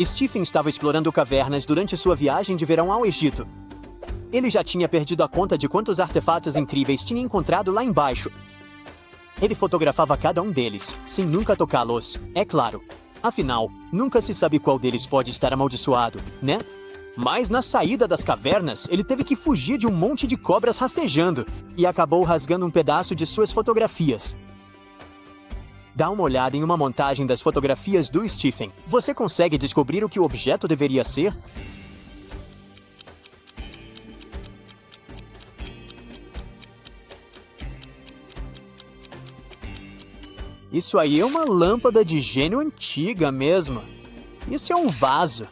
Stephen estava explorando cavernas durante sua viagem de verão ao Egito. Ele já tinha perdido a conta de quantos artefatos incríveis tinha encontrado lá embaixo. Ele fotografava cada um deles, sem nunca tocá-los, é claro. Afinal, nunca se sabe qual deles pode estar amaldiçoado, né? Mas na saída das cavernas, ele teve que fugir de um monte de cobras rastejando e acabou rasgando um pedaço de suas fotografias. Dá uma olhada em uma montagem das fotografias do Stephen. Você consegue descobrir o que o objeto deveria ser? Isso aí é uma lâmpada de gênio antiga mesmo. Isso é um vaso.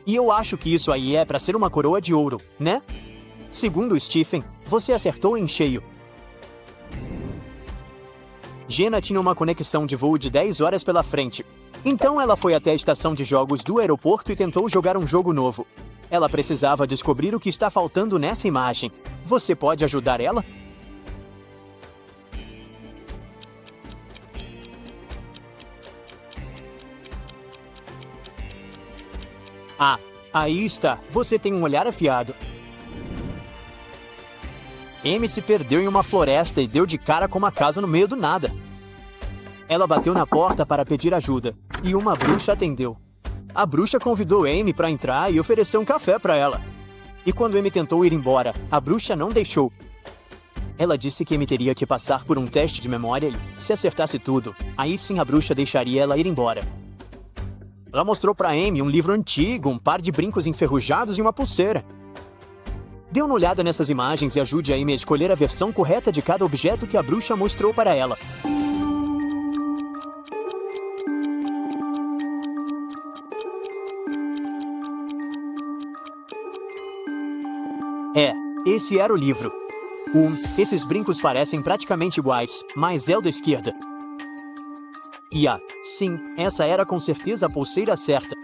E eu acho que isso aí é para ser uma coroa de ouro, né? Segundo Stephen, você acertou em cheio. Jenna tinha uma conexão de voo de 10 horas pela frente. Então ela foi até a estação de jogos do aeroporto e tentou jogar um jogo novo. Ela precisava descobrir o que está faltando nessa imagem. Você pode ajudar ela? Ah, aí está. Você tem um olhar afiado. Amy se perdeu em uma floresta e deu de cara com uma casa no meio do nada. Ela bateu na porta para pedir ajuda, e uma bruxa atendeu. A bruxa convidou Amy para entrar e ofereceu um café para ela. E quando Amy tentou ir embora, a bruxa não deixou. Ela disse que Amy teria que passar por um teste de memória e, se acertasse tudo, aí sim a bruxa deixaria ela ir embora. Ela mostrou para Amy um livro antigo, um par de brincos enferrujados e uma pulseira. Dê uma olhada nessas imagens e ajude a Amy a escolher a versão correta de cada objeto que a bruxa mostrou para ela. Esse era o livro. Esses brincos parecem praticamente iguais, mas é o da esquerda. E sim, essa era com certeza a pulseira certa.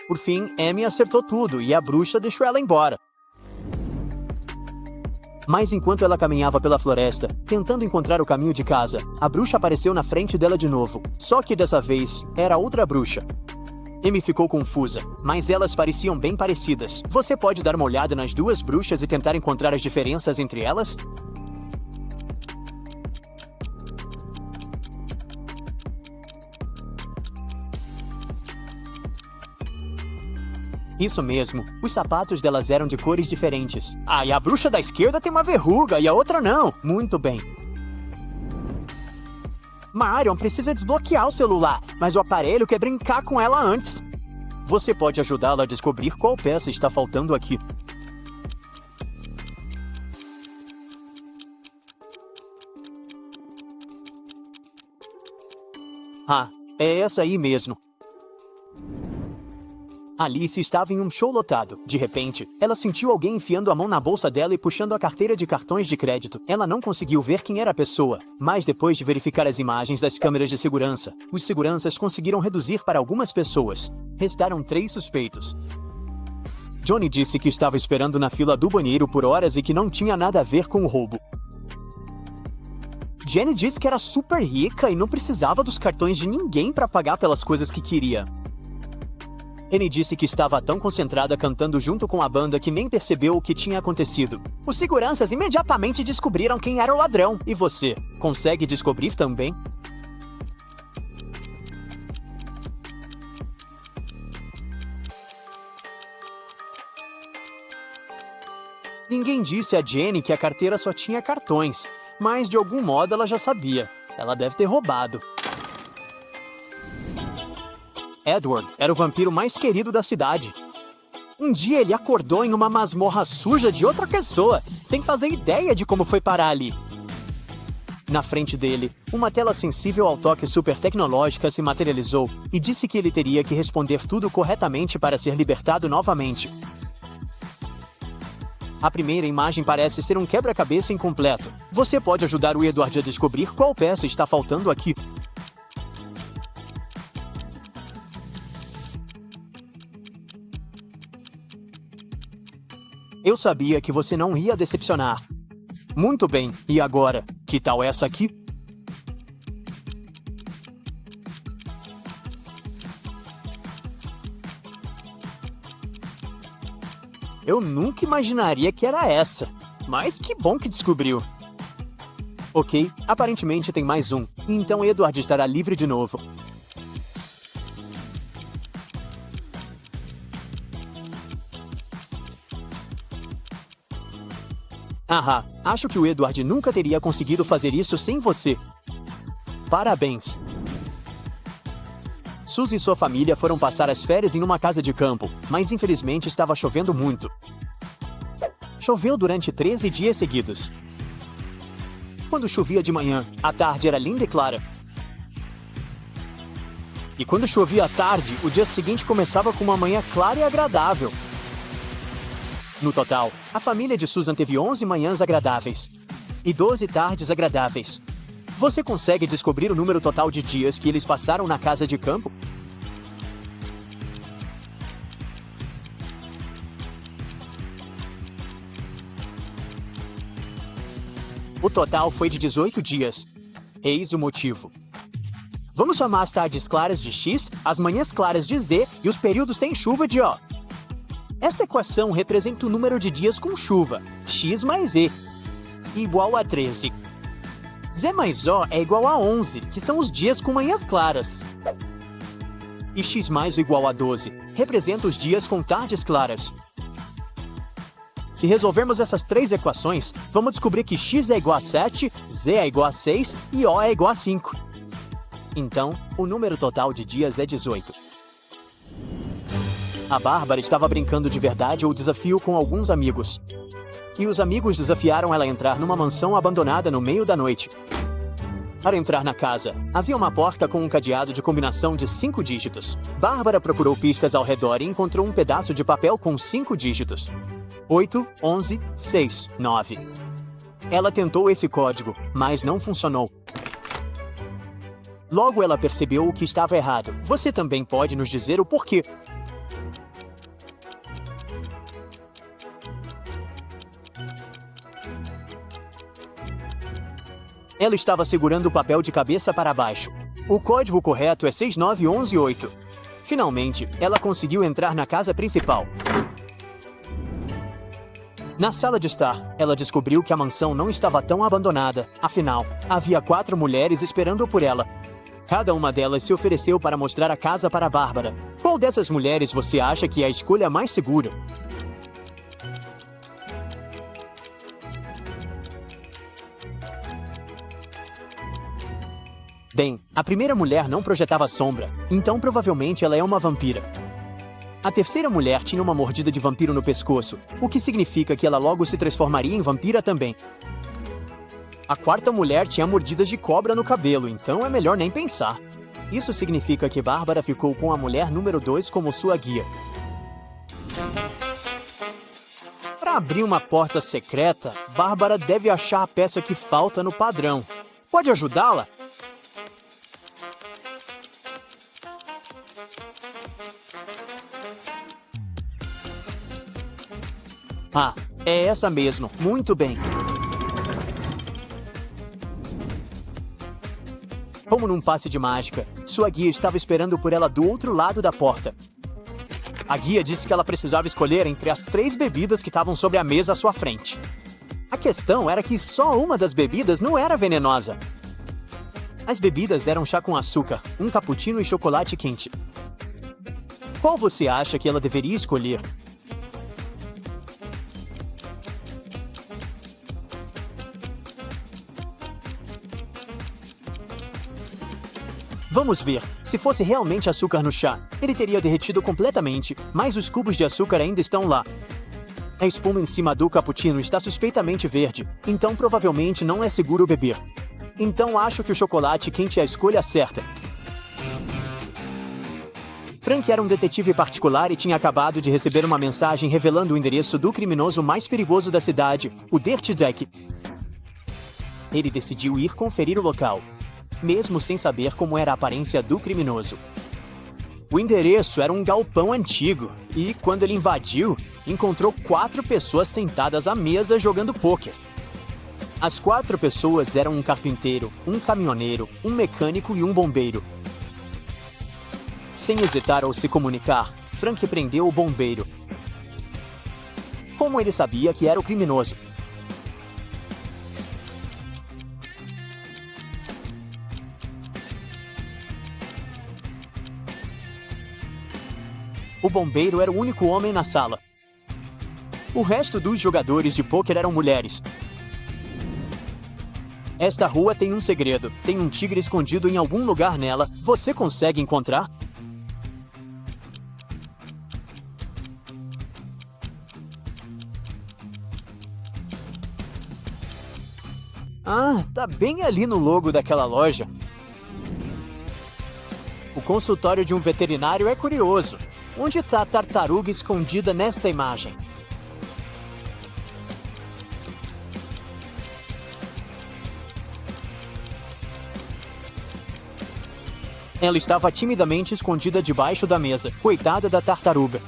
Por fim, Amy acertou tudo e a bruxa deixou ela embora. Mas enquanto ela caminhava pela floresta, tentando encontrar o caminho de casa, a bruxa apareceu na frente dela de novo. Só que dessa vez, era outra bruxa. Amy ficou confusa, mas elas pareciam bem parecidas. Você pode dar uma olhada nas duas bruxas e tentar encontrar as diferenças entre elas? Isso mesmo, os sapatos delas eram de cores diferentes. E a bruxa da esquerda tem uma verruga e a outra não. Muito bem. Marion precisa desbloquear o celular, mas o aparelho quer brincar com ela antes. Você pode ajudá-la a descobrir qual peça está faltando aqui. É essa aí mesmo. Alice estava em um show lotado. De repente, ela sentiu alguém enfiando a mão na bolsa dela e puxando a carteira de cartões de crédito. Ela não conseguiu ver quem era a pessoa, mas depois de verificar as imagens das câmeras de segurança, os seguranças conseguiram reduzir para algumas pessoas. Restaram 3 suspeitos. Johnny disse que estava esperando na fila do banheiro por horas e que não tinha nada a ver com o roubo. Jenny disse que era super rica e não precisava dos cartões de ninguém para pagar pelas coisas que queria. Annie disse que estava tão concentrada cantando junto com a banda que nem percebeu o que tinha acontecido. Os seguranças imediatamente descobriram quem era o ladrão. E você, consegue descobrir também? Ninguém disse a Jenny que a carteira só tinha cartões, mas de algum modo ela já sabia. Ela deve ter roubado. Edward era o vampiro mais querido da cidade. Um dia ele acordou em uma masmorra suja de outra pessoa, sem fazer ideia de como foi parar ali. Na frente dele, uma tela sensível ao toque super tecnológica se materializou e disse que ele teria que responder tudo corretamente para ser libertado novamente. A primeira imagem parece ser um quebra-cabeça incompleto. Você pode ajudar o Edward a descobrir qual peça está faltando aqui. Eu sabia que você não ia decepcionar. Muito bem, e agora? Que tal essa aqui? Eu nunca imaginaria que era essa. Mas que bom que descobriu. Ok, aparentemente tem mais um. Então Edward estará livre de novo. Ahá, acho que o Edward nunca teria conseguido fazer isso sem você. Parabéns. Suzy e sua família foram passar as férias em uma casa de campo, mas infelizmente estava chovendo muito. Choveu durante 13 dias seguidos. Quando chovia de manhã, a tarde era linda e clara. E quando chovia à tarde, o dia seguinte começava com uma manhã clara e agradável. No total, a família de Susan teve 11 manhãs agradáveis e 12 tardes agradáveis. Você consegue descobrir o número total de dias que eles passaram na casa de campo? O total foi de 18 dias. Eis o motivo. Vamos chamar as tardes claras de X, as manhãs claras de Z e os períodos sem chuva de O. Esta equação representa o número de dias com chuva, X mais E, igual a 13. Z mais O é igual a 11, que são os dias com manhãs claras. E X mais O igual a 12, representa os dias com tardes claras. Se resolvermos essas três equações, vamos descobrir que X é igual a 7, Z é igual a 6 e O é igual a 5. Então, o número total de dias é 18. A Bárbara estava brincando de verdade ou desafio com alguns amigos. E os amigos desafiaram ela a entrar numa mansão abandonada no meio da noite. Para entrar na casa, havia uma porta com um cadeado de combinação de 5 dígitos. Bárbara procurou pistas ao redor e encontrou um pedaço de papel com 5 dígitos. 8, 11, 6, 9. Ela tentou esse código, mas não funcionou. Logo ela percebeu o que estava errado. Você também pode nos dizer o porquê. Ela estava segurando o papel de cabeça para baixo. O código correto é 69118. Finalmente, ela conseguiu entrar na casa principal. Na sala de estar, ela descobriu que a mansão não estava tão abandonada. Afinal, havia 4 mulheres esperando por ela. Cada uma delas se ofereceu para mostrar a casa para Bárbara. Qual dessas mulheres você acha que é a escolha mais segura? Bem, a primeira mulher não projetava sombra, então provavelmente ela é uma vampira. A terceira mulher tinha uma mordida de vampiro no pescoço, o que significa que ela logo se transformaria em vampira também. A quarta mulher tinha mordidas de cobra no cabelo, então é melhor nem pensar. Isso significa que Bárbara ficou com a mulher número 2 como sua guia. Para abrir uma porta secreta, Bárbara deve achar a peça que falta no padrão. Pode ajudá-la? Ah, é essa mesmo. Muito bem. Como num passe de mágica, sua guia estava esperando por ela do outro lado da porta. A guia disse que ela precisava escolher entre as 3 bebidas que estavam sobre a mesa à sua frente. A questão era que só uma das bebidas não era venenosa. As bebidas eram chá com açúcar, um cappuccino e chocolate quente. Qual você acha que ela deveria escolher? Vamos ver. Se fosse realmente açúcar no chá, ele teria derretido completamente, mas os cubos de açúcar ainda estão lá. A espuma em cima do cappuccino está suspeitamente verde, então provavelmente não é seguro beber. Então acho que o chocolate quente é a escolha certa. Frank era um detetive particular e tinha acabado de receber uma mensagem revelando o endereço do criminoso mais perigoso da cidade, o Dirty Jack. Ele decidiu ir conferir o local, mesmo sem saber como era a aparência do criminoso. O endereço era um galpão antigo e, quando ele invadiu, encontrou 4 pessoas sentadas à mesa jogando pôquer. As 4 pessoas eram um carpinteiro, um caminhoneiro, um mecânico e um bombeiro. Sem hesitar ou se comunicar, Frank prendeu o bombeiro. Como ele sabia que era o criminoso? O bombeiro era o único homem na sala. O resto dos jogadores de pôquer eram mulheres. Esta rua tem um segredo. Tem um tigre escondido em algum lugar nela. Você consegue encontrar? Ah, tá bem ali no logo daquela loja. O consultório de um veterinário é curioso. Onde está a tartaruga escondida nesta imagem? Ela estava timidamente escondida debaixo da mesa. Coitada da tartaruga.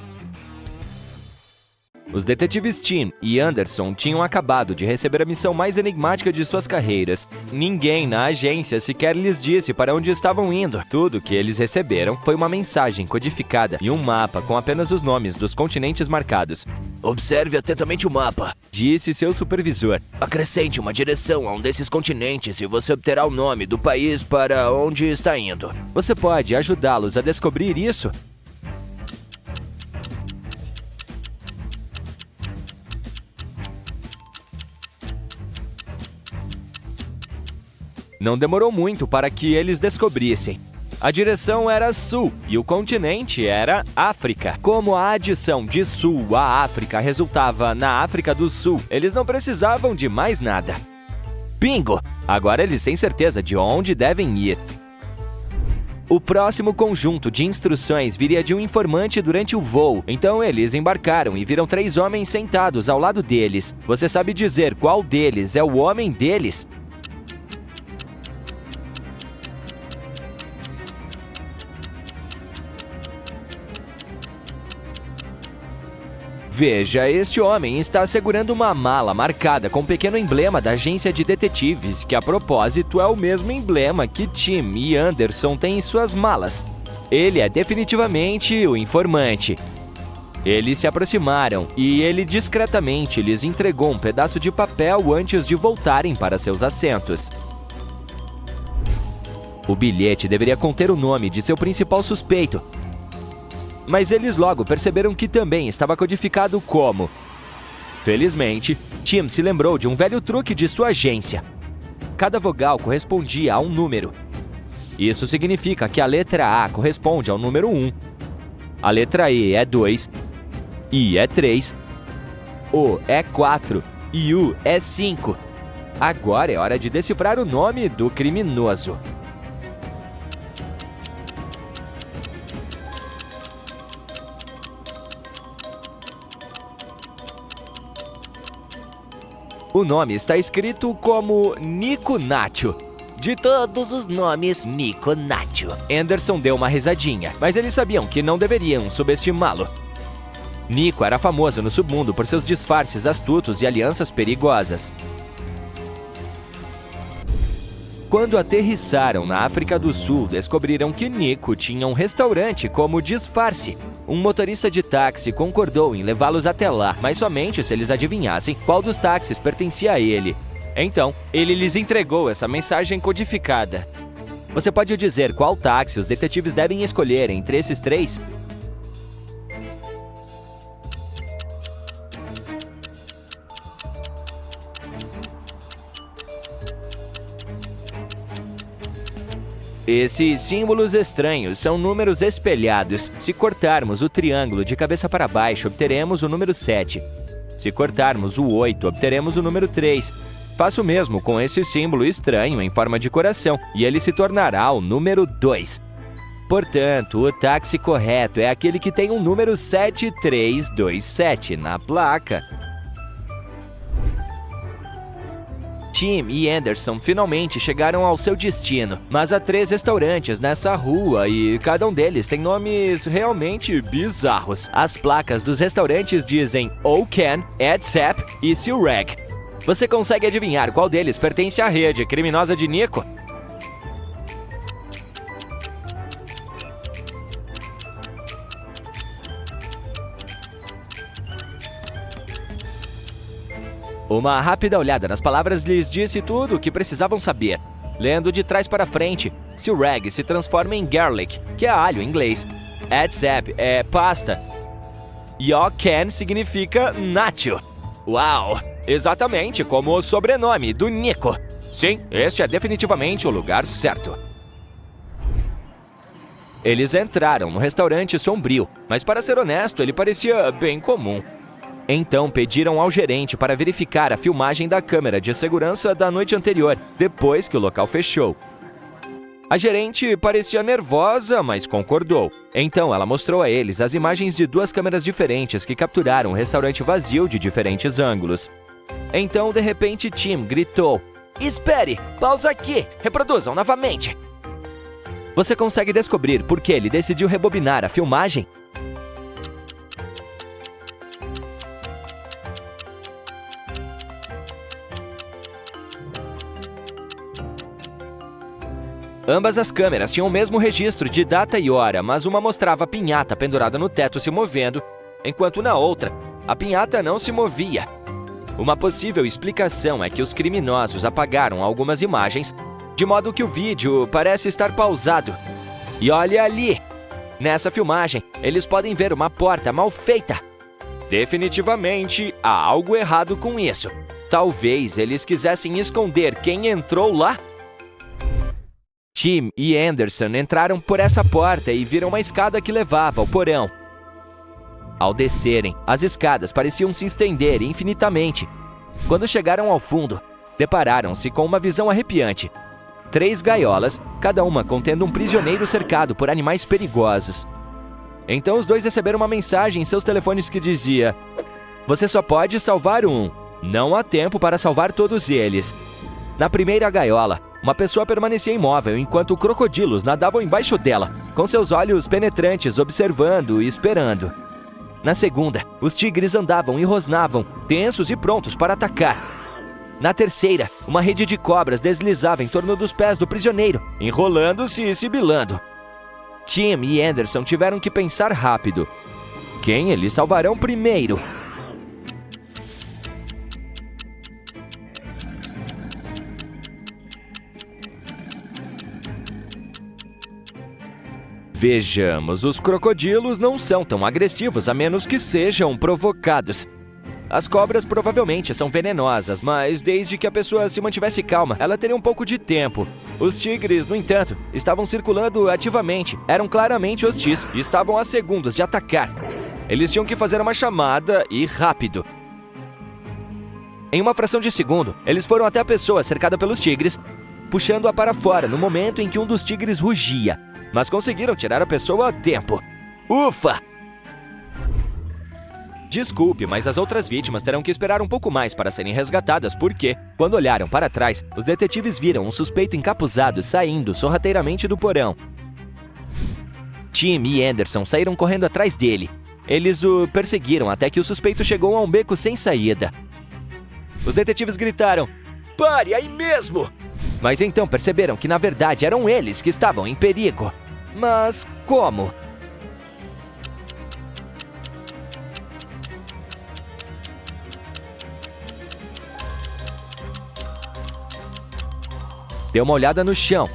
Os detetives Tim e Anderson tinham acabado de receber a missão mais enigmática de suas carreiras. Ninguém na agência sequer lhes disse para onde estavam indo. Tudo que eles receberam foi uma mensagem codificada e um mapa com apenas os nomes dos continentes marcados. Observe atentamente o mapa, disse seu supervisor. Acrescente uma direção a um desses continentes e você obterá o nome do país para onde está indo. Você pode ajudá-los a descobrir isso? Não demorou muito para que eles descobrissem. A direção era sul e o continente era África. Como a adição de sul à África resultava na África do Sul, eles não precisavam de mais nada. Bingo! Agora eles têm certeza de onde devem ir. O próximo conjunto de instruções viria de um informante durante o voo. Então eles embarcaram e viram 3 homens sentados ao lado deles. Você sabe dizer qual deles é o homem deles? Veja, este homem está segurando uma mala marcada com um pequeno emblema da agência de detetives, que a propósito é o mesmo emblema que Tim e Anderson têm em suas malas. Ele é definitivamente o informante. Eles se aproximaram e ele discretamente lhes entregou um pedaço de papel antes de voltarem para seus assentos. O bilhete deveria conter o nome de seu principal suspeito. Mas eles logo perceberam que também estava codificado como... Felizmente, Tim se lembrou de um velho truque de sua agência. Cada vogal correspondia a um número. Isso significa que a letra A corresponde ao número 1, a letra E é 2, I é 3, O é 4 e U é 5. Agora é hora de decifrar o nome do criminoso. O nome está escrito como Nico Nacho. De todos os nomes, Nico Nacho. Anderson deu uma risadinha, mas eles sabiam que não deveriam subestimá-lo. Nico era famoso no submundo por seus disfarces astutos e alianças perigosas. Quando aterrissaram na África do Sul, descobriram que Nico tinha um restaurante como disfarce. Um motorista de táxi concordou em levá-los até lá, mas somente se eles adivinhassem qual dos táxis pertencia a ele. Então, ele lhes entregou essa mensagem codificada. Você pode dizer qual táxi os detetives devem escolher entre esses 3? Esses símbolos estranhos são números espelhados. Se cortarmos o triângulo de cabeça para baixo, obteremos o número 7. Se cortarmos o 8, obteremos o número 3. Faça o mesmo com esse símbolo estranho em forma de coração, e ele se tornará o número 2. Portanto, o táxi correto é aquele que tem o número 7327 na placa. Tim e Anderson finalmente chegaram ao seu destino, mas há 3 restaurantes nessa rua e cada um deles tem nomes realmente bizarros. As placas dos restaurantes dizem Oaken, Edsap e Silreg. Você consegue adivinhar qual deles pertence à rede criminosa de Nico? Uma rápida olhada nas palavras lhes disse tudo o que precisavam saber. Lendo de trás para frente, Silrag se transforma em garlic, que é alho em inglês. Adsap é pasta. Yoken significa nacho. Uau! Exatamente como o sobrenome do Nico. Sim, este é definitivamente o lugar certo. Eles entraram no restaurante sombrio, mas para ser honesto, ele parecia bem comum. Então pediram ao gerente para verificar a filmagem da câmera de segurança da noite anterior, depois que o local fechou. A gerente parecia nervosa, mas concordou. Então ela mostrou a eles as imagens de 2 câmeras diferentes que capturaram o restaurante vazio de diferentes ângulos. Então, de repente, Tim gritou: "Espere! Pausa aqui! Reproduzam novamente!" Você consegue descobrir por que ele decidiu rebobinar a filmagem? Ambas as câmeras tinham o mesmo registro de data e hora, mas uma mostrava a pinhata pendurada no teto se movendo, enquanto na outra, a pinhata não se movia. Uma possível explicação é que os criminosos apagaram algumas imagens, de modo que o vídeo parece estar pausado. E olha ali! Nessa filmagem, eles podem ver uma porta mal feita. Definitivamente, há algo errado com isso. Talvez eles quisessem esconder quem entrou lá. Tim e Anderson entraram por essa porta e viram uma escada que levava ao porão. Ao descerem, as escadas pareciam se estender infinitamente. Quando chegaram ao fundo, depararam-se com uma visão arrepiante. 3 gaiolas, cada uma contendo um prisioneiro cercado por animais perigosos. Então os dois receberam uma mensagem em seus telefones que dizia: "Você só pode salvar um. Não há tempo para salvar todos eles." Na primeira gaiola, uma pessoa permanecia imóvel enquanto crocodilos nadavam embaixo dela, com seus olhos penetrantes observando e esperando. Na segunda, os tigres andavam e rosnavam, tensos e prontos para atacar. Na terceira, uma rede de cobras deslizava em torno dos pés do prisioneiro, enrolando-se e sibilando. Tim e Anderson tiveram que pensar rápido. Quem eles salvarão primeiro? Vejamos, os crocodilos não são tão agressivos a menos que sejam provocados. As cobras provavelmente são venenosas, mas desde que a pessoa se mantivesse calma, ela teria um pouco de tempo. Os tigres, no entanto, estavam circulando ativamente, eram claramente hostis e estavam a segundos de atacar. Eles tinham que fazer uma chamada e rápido. Em uma fração de segundo, eles foram até a pessoa cercada pelos tigres, puxando-a para fora no momento em que um dos tigres rugia. Mas conseguiram tirar a pessoa a tempo. Ufa! Desculpe, mas as outras vítimas terão que esperar um pouco mais para serem resgatadas porque, quando olharam para trás, os detetives viram um suspeito encapuzado saindo sorrateiramente do porão. Tim e Anderson saíram correndo atrás dele. Eles o perseguiram até que o suspeito chegou a um beco sem saída. Os detetives gritaram: "Pare aí mesmo!" Mas então perceberam que na verdade eram eles que estavam em perigo. Mas como? Deu uma olhada no chão.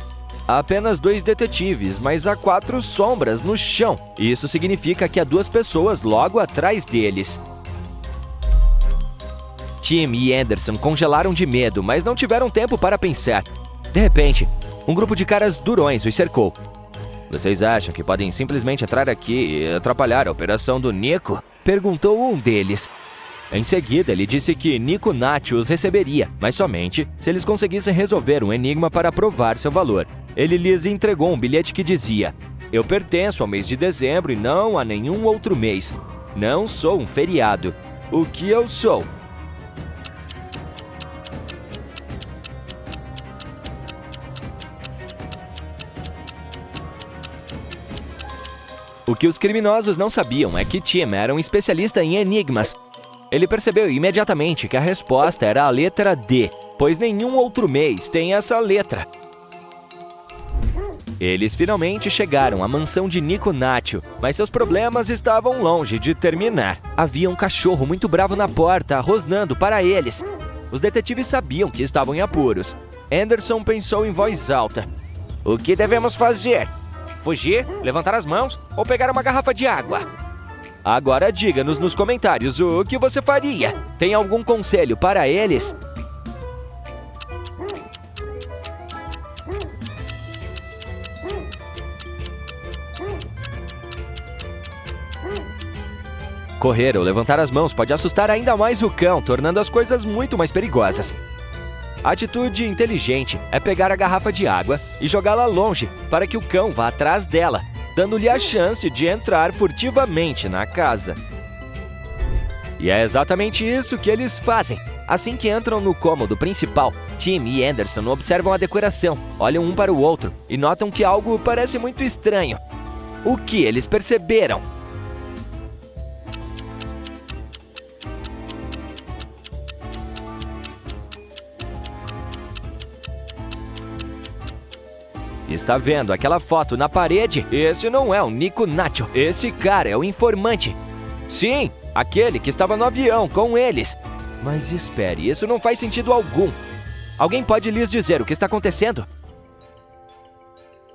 Há apenas 2 detetives, mas há 4 sombras no chão. Isso significa que há 2 pessoas logo atrás deles. Tim e Anderson congelaram de medo, mas não tiveram tempo para pensar. De repente, um grupo de caras durões os cercou. "Vocês acham que podem simplesmente entrar aqui e atrapalhar a operação do Nico?" perguntou um deles. Em seguida, ele disse que Nico Nacho os receberia, mas somente se eles conseguissem resolver um enigma para provar seu valor. Ele lhes entregou um bilhete que dizia: "Eu pertenço ao mês de dezembro e não a nenhum outro mês. Não sou um feriado. O que eu sou?" O que os criminosos não sabiam é que Tim era um especialista em enigmas. Ele percebeu imediatamente que a resposta era a letra D, pois nenhum outro mês tem essa letra. Eles finalmente chegaram à mansão de Nico Nacho, mas seus problemas estavam longe de terminar. Havia um cachorro muito bravo na porta, rosnando para eles. Os detetives sabiam que estavam em apuros. Anderson pensou em voz alta. O que devemos fazer? Fugir, levantar as mãos ou pegar uma garrafa de água? Agora diga-nos nos comentários o que você faria. Tem algum conselho para eles? Correr ou levantar as mãos pode assustar ainda mais o cão, tornando as coisas muito mais perigosas. A atitude inteligente é pegar a garrafa de água e jogá-la longe para que o cão vá atrás dela, dando-lhe a chance de entrar furtivamente na casa. E é exatamente isso que eles fazem. Assim que entram no cômodo principal, Tim e Anderson observam a decoração, olham um para o outro e notam que algo parece muito estranho. O que eles perceberam? Está vendo aquela foto na parede? Esse não é o Nico Nacho. Esse cara é o informante. Sim, aquele que estava no avião com eles. Mas espere, isso não faz sentido algum. Alguém pode lhes dizer o que está acontecendo?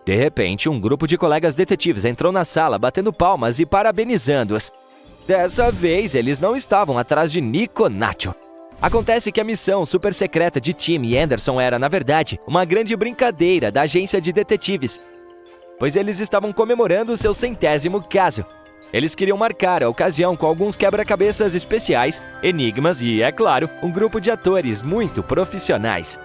De repente, um grupo de colegas detetives entrou na sala batendo palmas e parabenizando-os. Dessa vez, eles não estavam atrás de Nico Nacho. Acontece que a missão super secreta de Tim e Anderson era, na verdade, uma grande brincadeira da agência de detetives, pois eles estavam comemorando seu 100º caso. Eles queriam marcar a ocasião com alguns quebra-cabeças especiais, enigmas e, é claro, um grupo de atores muito profissionais.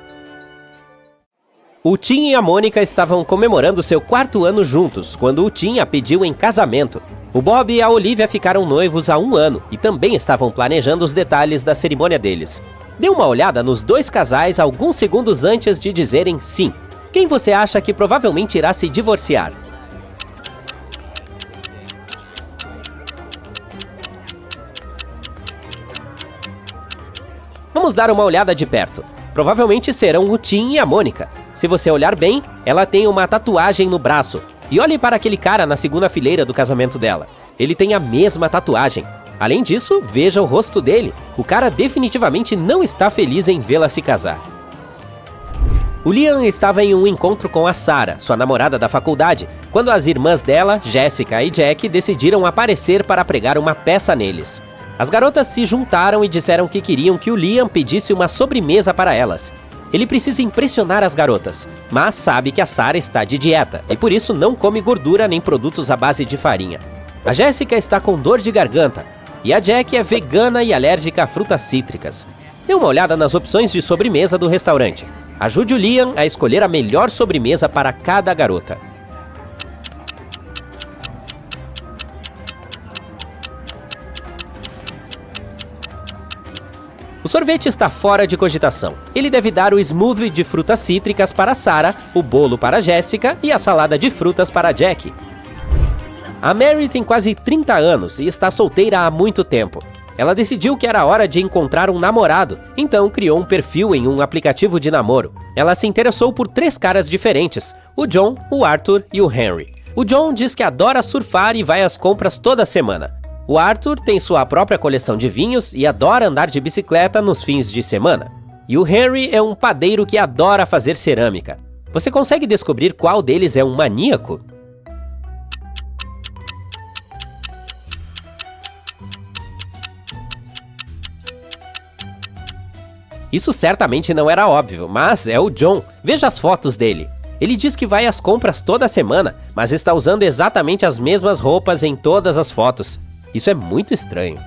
O Tim e a Mônica estavam comemorando seu 4º ano juntos, quando o Tim a pediu em casamento. O Bob e a Olivia ficaram noivos há 1 ano e também estavam planejando os detalhes da cerimônia deles. Dê uma olhada nos 2 casais alguns segundos antes de dizerem sim. Quem você acha que provavelmente irá se divorciar? Vamos dar uma olhada de perto. Provavelmente serão o Tim e a Mônica. Se você olhar bem, ela tem uma tatuagem no braço. E olhe para aquele cara na segunda fileira do casamento dela. Ele tem a mesma tatuagem. Além disso, veja o rosto dele. O cara definitivamente não está feliz em vê-la se casar. O Liam estava em um encontro com a Sarah, sua namorada da faculdade, quando as irmãs dela, Jessica e Jack, decidiram aparecer para pregar uma peça neles. As garotas se juntaram e disseram que queriam que o Liam pedisse uma sobremesa para elas. Ele precisa impressionar as garotas, mas sabe que a Sarah está de dieta e por isso não come gordura nem produtos à base de farinha. A Jessica está com dor de garganta e a Jack é vegana e alérgica a frutas cítricas. Dê uma olhada nas opções de sobremesa do restaurante. Ajude o Liam a escolher a melhor sobremesa para cada garota. O sorvete está fora de cogitação. Ele deve dar o smoothie de frutas cítricas para Sarah, o bolo para Jessica e a salada de frutas para Jack. A Mary tem quase 30 anos e está solteira há muito tempo. Ela decidiu que era hora de encontrar um namorado, então criou um perfil em um aplicativo de namoro. Ela se interessou por 3 caras diferentes, o John, o Arthur e o Henry. O John diz que adora surfar e vai às compras toda semana. O Arthur tem sua própria coleção de vinhos e adora andar de bicicleta nos fins de semana. E o Henry é um padeiro que adora fazer cerâmica. Você consegue descobrir qual deles é um maníaco? Isso certamente não era óbvio, mas é o John. Veja as fotos dele. Ele diz que vai às compras toda semana, mas está usando exatamente as mesmas roupas em todas as fotos. Isso é muito estranho.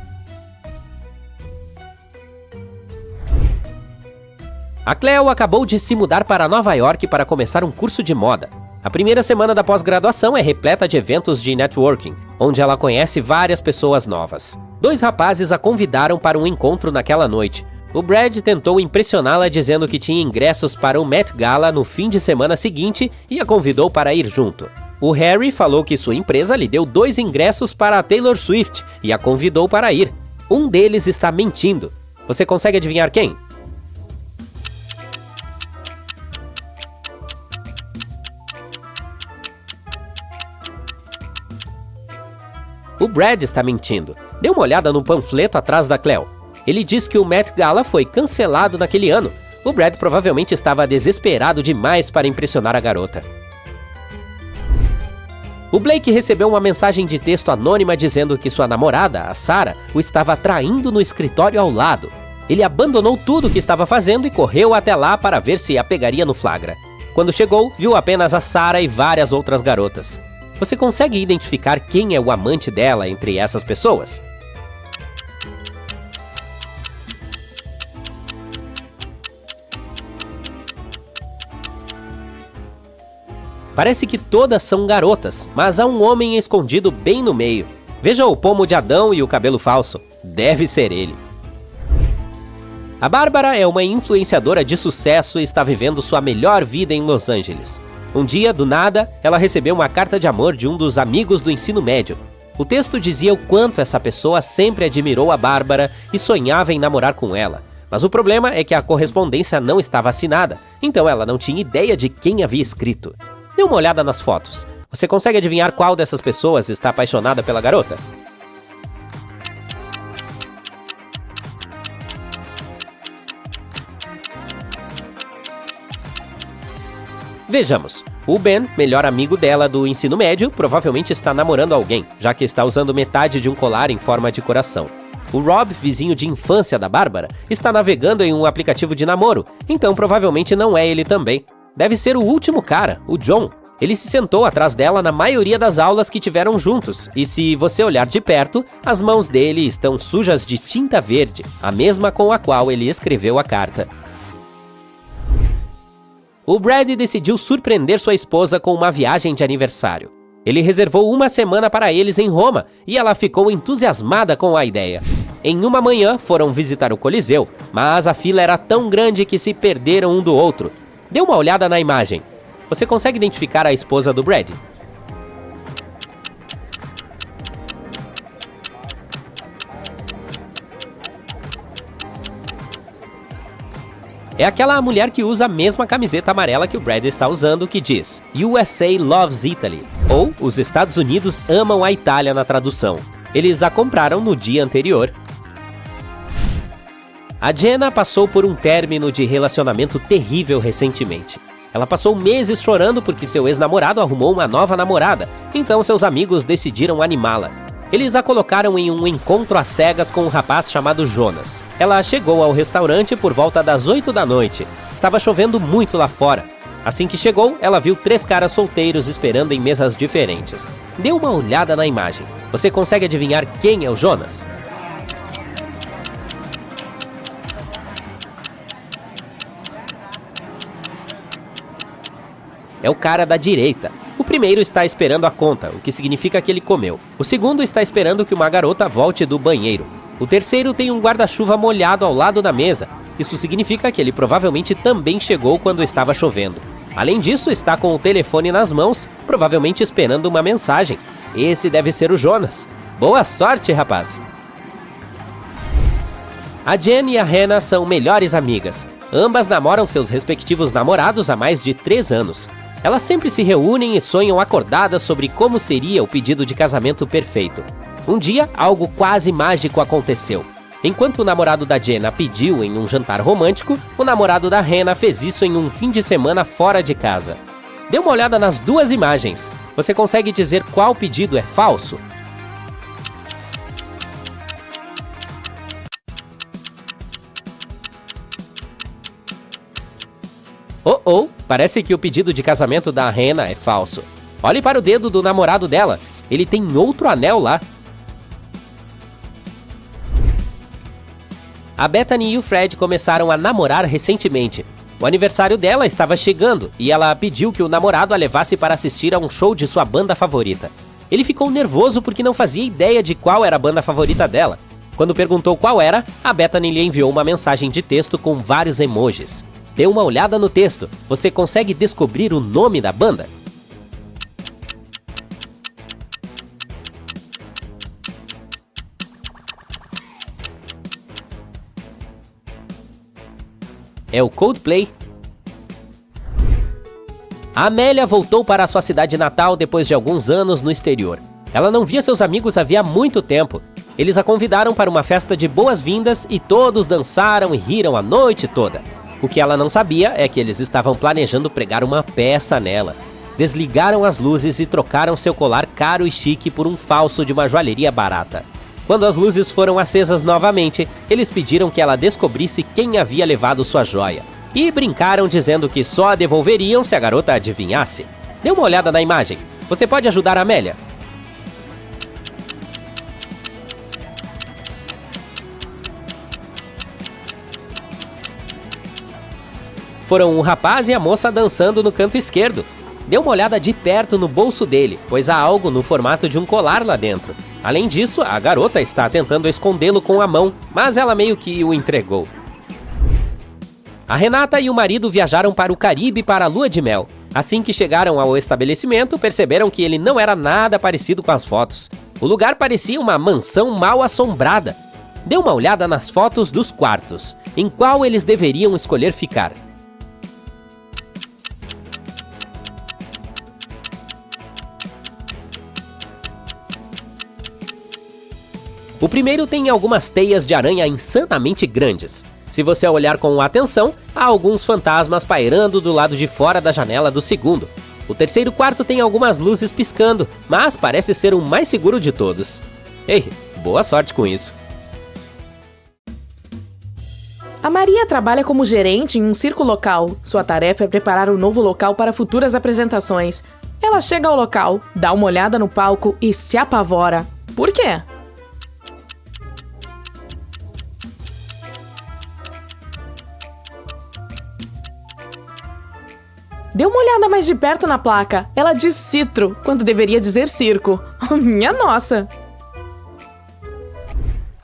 A Cleo acabou de se mudar para Nova York para começar um curso de moda. A primeira semana da pós-graduação é repleta de eventos de networking, onde ela conhece várias pessoas novas. 2 rapazes a convidaram para um encontro naquela noite. O Brad tentou impressioná-la dizendo que tinha ingressos para o Met Gala no fim de semana seguinte e a convidou para ir junto. O Harry falou que sua empresa lhe deu 2 ingressos para a Taylor Swift e a convidou para ir. Um deles está mentindo. Você consegue adivinhar quem? O Brad está mentindo. Dê uma olhada no panfleto atrás da Cleo. Ele diz que o Met Gala foi cancelado naquele ano. O Brad provavelmente estava desesperado demais para impressionar a garota. O Blake recebeu uma mensagem de texto anônima dizendo que sua namorada, a Sarah, o estava traindo no escritório ao lado. Ele abandonou tudo o que estava fazendo e correu até lá para ver se a pegaria no flagra. Quando chegou, viu apenas a Sarah e várias outras garotas. Você consegue identificar quem é o amante dela entre essas pessoas? Parece que todas são garotas, mas há um homem escondido bem no meio. Veja o pomo de Adão e o cabelo falso. Deve ser ele. A Bárbara é uma influenciadora de sucesso e está vivendo sua melhor vida em Los Angeles. Um dia, do nada, ela recebeu uma carta de amor de um dos amigos do ensino médio. O texto dizia o quanto essa pessoa sempre admirou a Bárbara e sonhava em namorar com ela. Mas o problema é que a correspondência não estava assinada, então ela não tinha ideia de quem havia escrito. Dê uma olhada nas fotos. Você consegue adivinhar qual dessas pessoas está apaixonada pela garota? Vejamos. O Ben, melhor amigo dela do ensino médio, provavelmente está namorando alguém, já que está usando metade de um colar em forma de coração. O Rob, vizinho de infância da Bárbara, está navegando em um aplicativo de namoro, então provavelmente não é ele também. Deve ser o último cara, o John. Ele se sentou atrás dela na maioria das aulas que tiveram juntos, e se você olhar de perto, as mãos dele estão sujas de tinta verde, a mesma com a qual ele escreveu a carta. O Brad decidiu surpreender sua esposa com uma viagem de aniversário. Ele reservou uma semana para eles em Roma, e ela ficou entusiasmada com a ideia. Em uma manhã, foram visitar o Coliseu, mas a fila era tão grande que se perderam um do outro. Dê uma olhada na imagem. Você consegue identificar a esposa do Brad? É aquela mulher que usa a mesma camiseta amarela que o Brad está usando, que diz USA loves Italy, ou Os Estados Unidos amam a Itália na tradução. Eles a compraram no dia anterior. A Jenna passou por um término de relacionamento terrível recentemente. Ela passou meses chorando porque seu ex-namorado arrumou uma nova namorada, então seus amigos decidiram animá-la. Eles a colocaram em um encontro às cegas com um rapaz chamado Jonas. Ela chegou ao restaurante por volta das 8 da noite. Estava chovendo muito lá fora. Assim que chegou, ela viu 3 caras solteiros esperando em mesas diferentes. Dê uma olhada na imagem. Você consegue adivinhar quem é o Jonas? É o cara da direita. O primeiro está esperando a conta, o que significa que ele comeu. O segundo está esperando que uma garota volte do banheiro. O terceiro tem um guarda-chuva molhado ao lado da mesa. Isso significa que ele provavelmente também chegou quando estava chovendo. Além disso, está com o telefone nas mãos, provavelmente esperando uma mensagem. Esse deve ser o Jonas. Boa sorte, rapaz! A Jen e a Hannah são melhores amigas. Ambas namoram seus respectivos namorados há mais de 3 anos. Elas sempre se reúnem e sonham acordadas sobre como seria o pedido de casamento perfeito. Um dia, algo quase mágico aconteceu. Enquanto o namorado da Jenna pediu em um jantar romântico, o namorado da Hannah fez isso em um fim de semana fora de casa. Dê uma olhada nas 2 imagens. Você consegue dizer qual pedido é falso? Parece que o pedido de casamento da Hannah é falso. Olhe para o dedo do namorado dela. Ele tem outro anel lá. A Bethany e o Fred começaram a namorar recentemente. O aniversário dela estava chegando e ela pediu que o namorado a levasse para assistir a um show de sua banda favorita. Ele ficou nervoso porque não fazia ideia de qual era a banda favorita dela. Quando perguntou qual era, a Bethany lhe enviou uma mensagem de texto com vários emojis. Dê uma olhada no texto. Você consegue descobrir o nome da banda? É o Coldplay. A Amélia voltou para a sua cidade natal depois de alguns anos no exterior. Ela não via seus amigos havia muito tempo. Eles a convidaram para uma festa de boas-vindas e todos dançaram e riram a noite toda. O que ela não sabia é que eles estavam planejando pregar uma peça nela. Desligaram as luzes e trocaram seu colar caro e chique por um falso de uma joalheria barata. Quando as luzes foram acesas novamente, eles pediram que ela descobrisse quem havia levado sua joia. E brincaram dizendo que só a devolveriam se a garota adivinhasse. Dê uma olhada na imagem. Você pode ajudar a Amélia? Foram o rapaz e a moça dançando no canto esquerdo. Dê uma olhada de perto no bolso dele, pois há algo no formato de um colar lá dentro. Além disso, a garota está tentando escondê-lo com a mão, mas ela meio que o entregou. A Renata e o marido viajaram para o Caribe para a lua de mel. Assim que chegaram ao estabelecimento, perceberam que ele não era nada parecido com as fotos. O lugar parecia uma mansão mal assombrada. Dê uma olhada nas fotos dos quartos. Em qual eles deveriam escolher ficar? O primeiro tem algumas teias de aranha insanamente grandes. Se você olhar com atenção, há alguns fantasmas pairando do lado de fora da janela do segundo. O terceiro quarto tem algumas luzes piscando, mas parece ser o mais seguro de todos. Ei, boa sorte com isso. A Maria trabalha como gerente em um circo local. Sua tarefa é preparar o novo local para futuras apresentações. Ela chega ao local, dá uma olhada no palco e se apavora. Por quê? Dê uma olhada mais de perto na placa. Ela diz citro, quando deveria dizer circo. Minha nossa!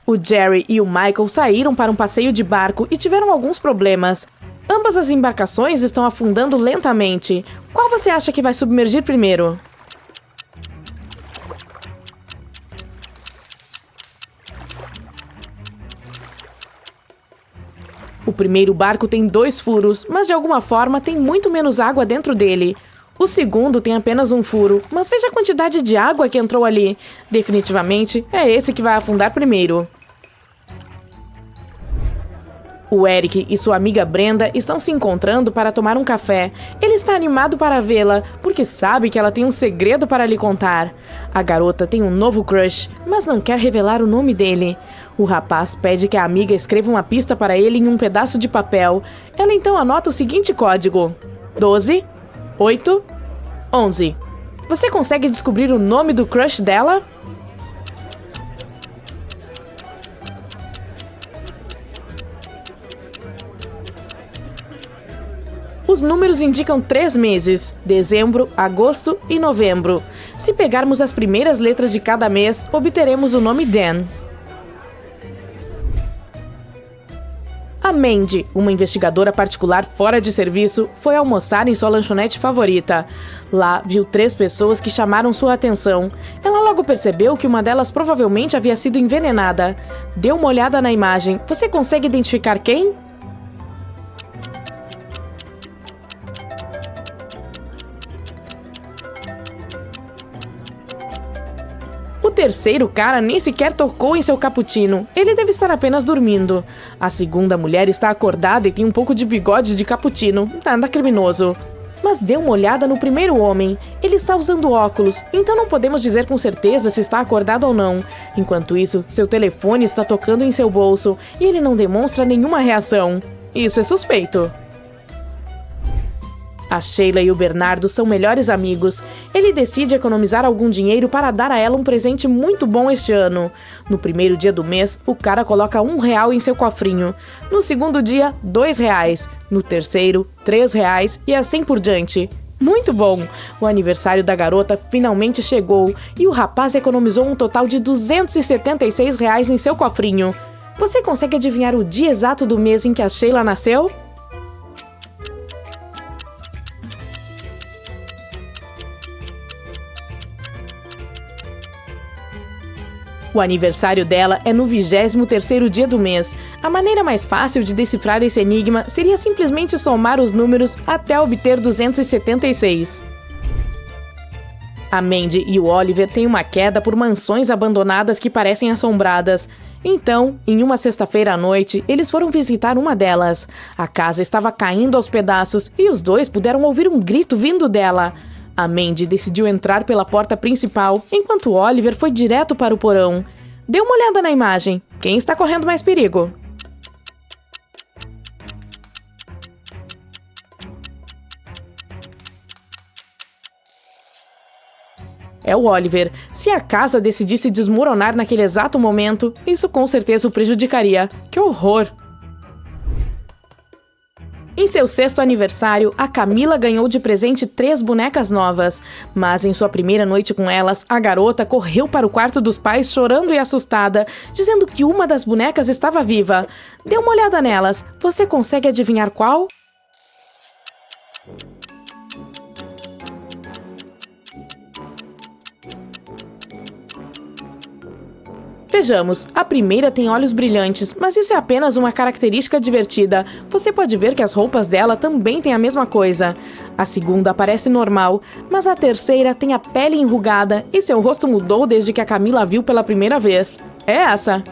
O Jerry e o Michael saíram para um passeio de barco e tiveram alguns problemas. Ambas as embarcações estão afundando lentamente. Qual você acha que vai submergir primeiro? O primeiro barco tem 2 furos, mas de alguma forma tem muito menos água dentro dele. O segundo tem apenas um furo, mas veja a quantidade de água que entrou ali. Definitivamente é esse que vai afundar primeiro. O Eric e sua amiga Brenda estão se encontrando para tomar um café. Ele está animado para vê-la, porque sabe que ela tem um segredo para lhe contar. A garota tem um novo crush, mas não quer revelar o nome dele. O rapaz pede que a amiga escreva uma pista para ele em um pedaço de papel. Ela então anota o seguinte código: 12, 8, 11. Você consegue descobrir o nome do crush dela? Os números indicam 3 meses: dezembro, agosto e novembro. Se pegarmos as primeiras letras de cada mês, obteremos o nome Dan. A Mandy, uma investigadora particular fora de serviço, foi almoçar em sua lanchonete favorita. Lá, viu 3 pessoas que chamaram sua atenção. Ela logo percebeu que uma delas provavelmente havia sido envenenada. Deu uma olhada na imagem. Você consegue identificar quem? O terceiro cara nem sequer tocou em seu cappuccino. Ele deve estar apenas dormindo. A segunda mulher está acordada e tem um pouco de bigode de cappuccino. Nada criminoso. Mas dê uma olhada no primeiro homem. Ele está usando óculos, então não podemos dizer com certeza se está acordado ou não. Enquanto isso, seu telefone está tocando em seu bolso e ele não demonstra nenhuma reação. Isso é suspeito. A Sheila e o Bernardo são melhores amigos. Ele decide economizar algum dinheiro para dar a ela um presente muito bom este ano. No primeiro dia do mês, o cara coloca R$1 em seu cofrinho. No segundo dia, R$2. No terceiro, R$3 e assim por diante. Muito bom! O aniversário da garota finalmente chegou e o rapaz economizou um total de R$276 em seu cofrinho. Você consegue adivinhar o dia exato do mês em que a Sheila nasceu? O aniversário dela é no 23º dia do mês. A maneira mais fácil de decifrar esse enigma seria simplesmente somar os números até obter 276. A Mandy e o Oliver têm uma queda por mansões abandonadas que parecem assombradas. Então, em uma sexta-feira à noite, eles foram visitar uma delas. A casa estava caindo aos pedaços e os dois puderam ouvir um grito vindo dela. A Mandy decidiu entrar pela porta principal, enquanto o Oliver foi direto para o porão. Dê uma olhada na imagem. Quem está correndo mais perigo? É o Oliver. Se a casa decidisse desmoronar naquele exato momento, isso com certeza o prejudicaria. Que horror! Em seu 6º aniversário, a Camila ganhou de presente 3 bonecas novas. Mas em sua primeira noite com elas, a garota correu para o quarto dos pais chorando e assustada, dizendo que uma das bonecas estava viva. Dê uma olhada nelas. Você consegue adivinhar qual? Vejamos, a primeira tem olhos brilhantes, mas isso é apenas uma característica divertida. Você pode ver que as roupas dela também têm a mesma coisa. A segunda parece normal, mas a terceira tem a pele enrugada e seu rosto mudou desde que a Camila a viu pela primeira vez. É essa.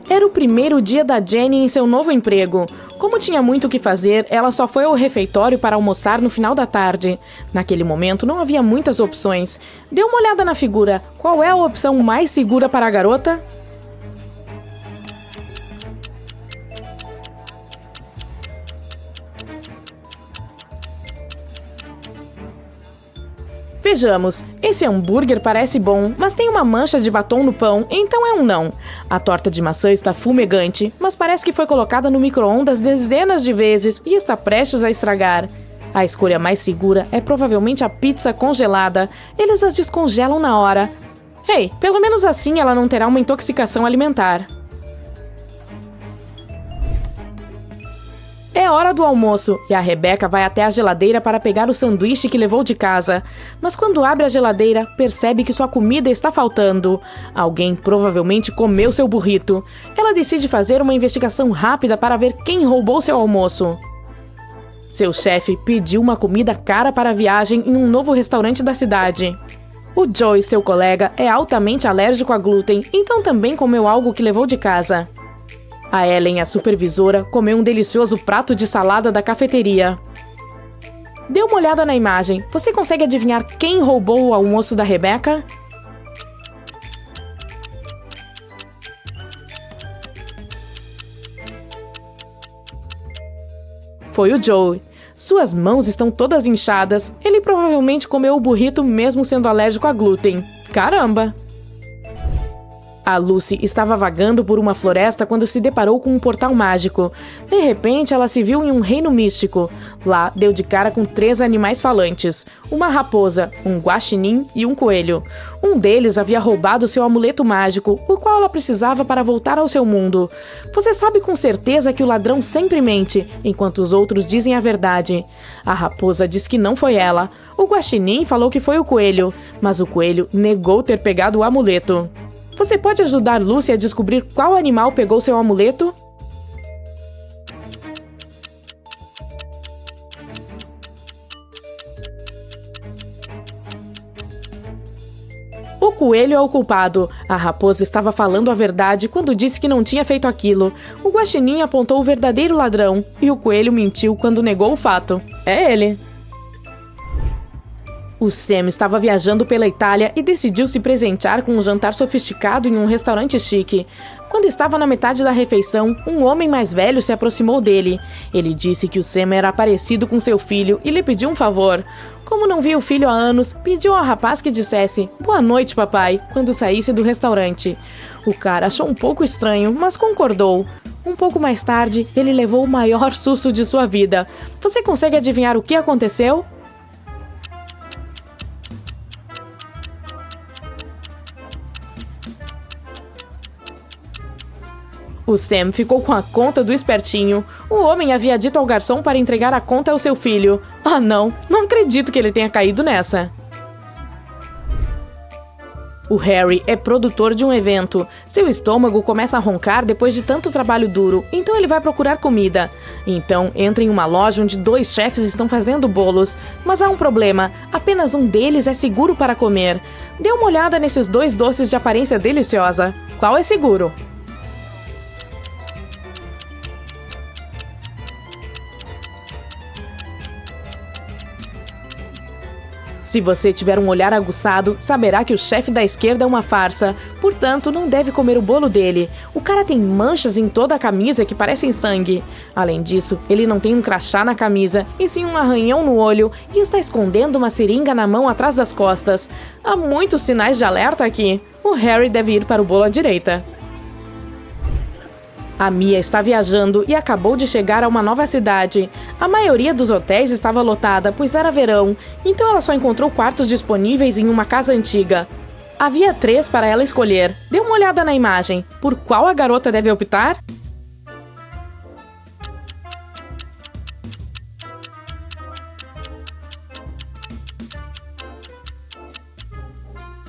Era o primeiro dia da Jenny em seu novo emprego. Como tinha muito o que fazer, ela só foi ao refeitório para almoçar no final da tarde. Naquele momento não havia muitas opções. Dê uma olhada na figura. Qual é a opção mais segura para a garota? Vejamos, esse hambúrguer parece bom, mas tem uma mancha de batom no pão, então é um não. A torta de maçã está fumegante, mas parece que foi colocada no micro-ondas dezenas de vezes e está prestes a estragar. A escolha mais segura é provavelmente a pizza congelada. Eles a descongelam na hora. Ei, pelo menos assim ela não terá uma intoxicação alimentar. É hora do almoço e a Rebecca vai até a geladeira para pegar o sanduíche que levou de casa. Mas quando abre a geladeira, percebe que sua comida está faltando. Alguém provavelmente comeu seu burrito. Ela decide fazer uma investigação rápida para ver quem roubou seu almoço. Seu chefe pediu uma comida cara para a viagem em um novo restaurante da cidade. O Joe, seu colega, é altamente alérgico a glúten, então também comeu algo que levou de casa. A Ellen, a supervisora, comeu um delicioso prato de salada da cafeteria. Dê uma olhada na imagem. Você consegue adivinhar quem roubou o almoço da Rebecca? Foi o Joe. Suas mãos estão todas inchadas. Ele provavelmente comeu o burrito mesmo sendo alérgico a glúten. Caramba! A Lucy estava vagando por uma floresta quando se deparou com um portal mágico. De repente, ela se viu em um reino místico. Lá, deu de cara com 3 animais falantes. Uma raposa, um guaxinim e um coelho. Um deles havia roubado seu amuleto mágico, o qual ela precisava para voltar ao seu mundo. Você sabe com certeza que o ladrão sempre mente, enquanto os outros dizem a verdade. A raposa diz que não foi ela. O guaxinim falou que foi o coelho, mas o coelho negou ter pegado o amuleto. Você pode ajudar Lucy a descobrir qual animal pegou seu amuleto? O coelho é o culpado. A raposa estava falando a verdade quando disse que não tinha feito aquilo. O guaxinim apontou o verdadeiro ladrão e o coelho mentiu quando negou o fato. É ele. O Sam estava viajando pela Itália e decidiu se presentear com um jantar sofisticado em um restaurante chique. Quando estava na metade da refeição, um homem mais velho se aproximou dele. Ele disse que o Sam era parecido com seu filho e lhe pediu um favor. Como não via o filho há anos, pediu ao rapaz que dissesse "Boa noite, papai", quando saísse do restaurante. O cara achou um pouco estranho, mas concordou. Um pouco mais tarde, ele levou o maior susto de sua vida. Você consegue adivinhar o que aconteceu? O Sam ficou com a conta do espertinho. O homem havia dito ao garçom para entregar a conta ao seu filho. Ah, não acredito que ele tenha caído nessa. O Harry é produtor de um evento. Seu estômago começa a roncar depois de tanto trabalho duro, então ele vai procurar comida. Então entra em uma loja onde 2 chefes estão fazendo bolos. Mas há um problema, apenas um deles é seguro para comer. Dê uma olhada nesses 2 doces de aparência deliciosa. Qual é seguro? Se você tiver um olhar aguçado, saberá que o chefe da esquerda é uma farsa, portanto não deve comer o bolo dele. O cara tem manchas em toda a camisa que parecem sangue. Além disso, ele não tem um crachá na camisa, e sim um arranhão no olho, e está escondendo uma seringa na mão atrás das costas. Há muitos sinais de alerta aqui. O Harry deve ir para o bolo à direita. A Mia está viajando e acabou de chegar a uma nova cidade. A maioria dos hotéis estava lotada, pois era verão, então ela só encontrou quartos disponíveis em uma casa antiga. Havia 3 para ela escolher. Dê uma olhada na imagem. Por qual a garota deve optar?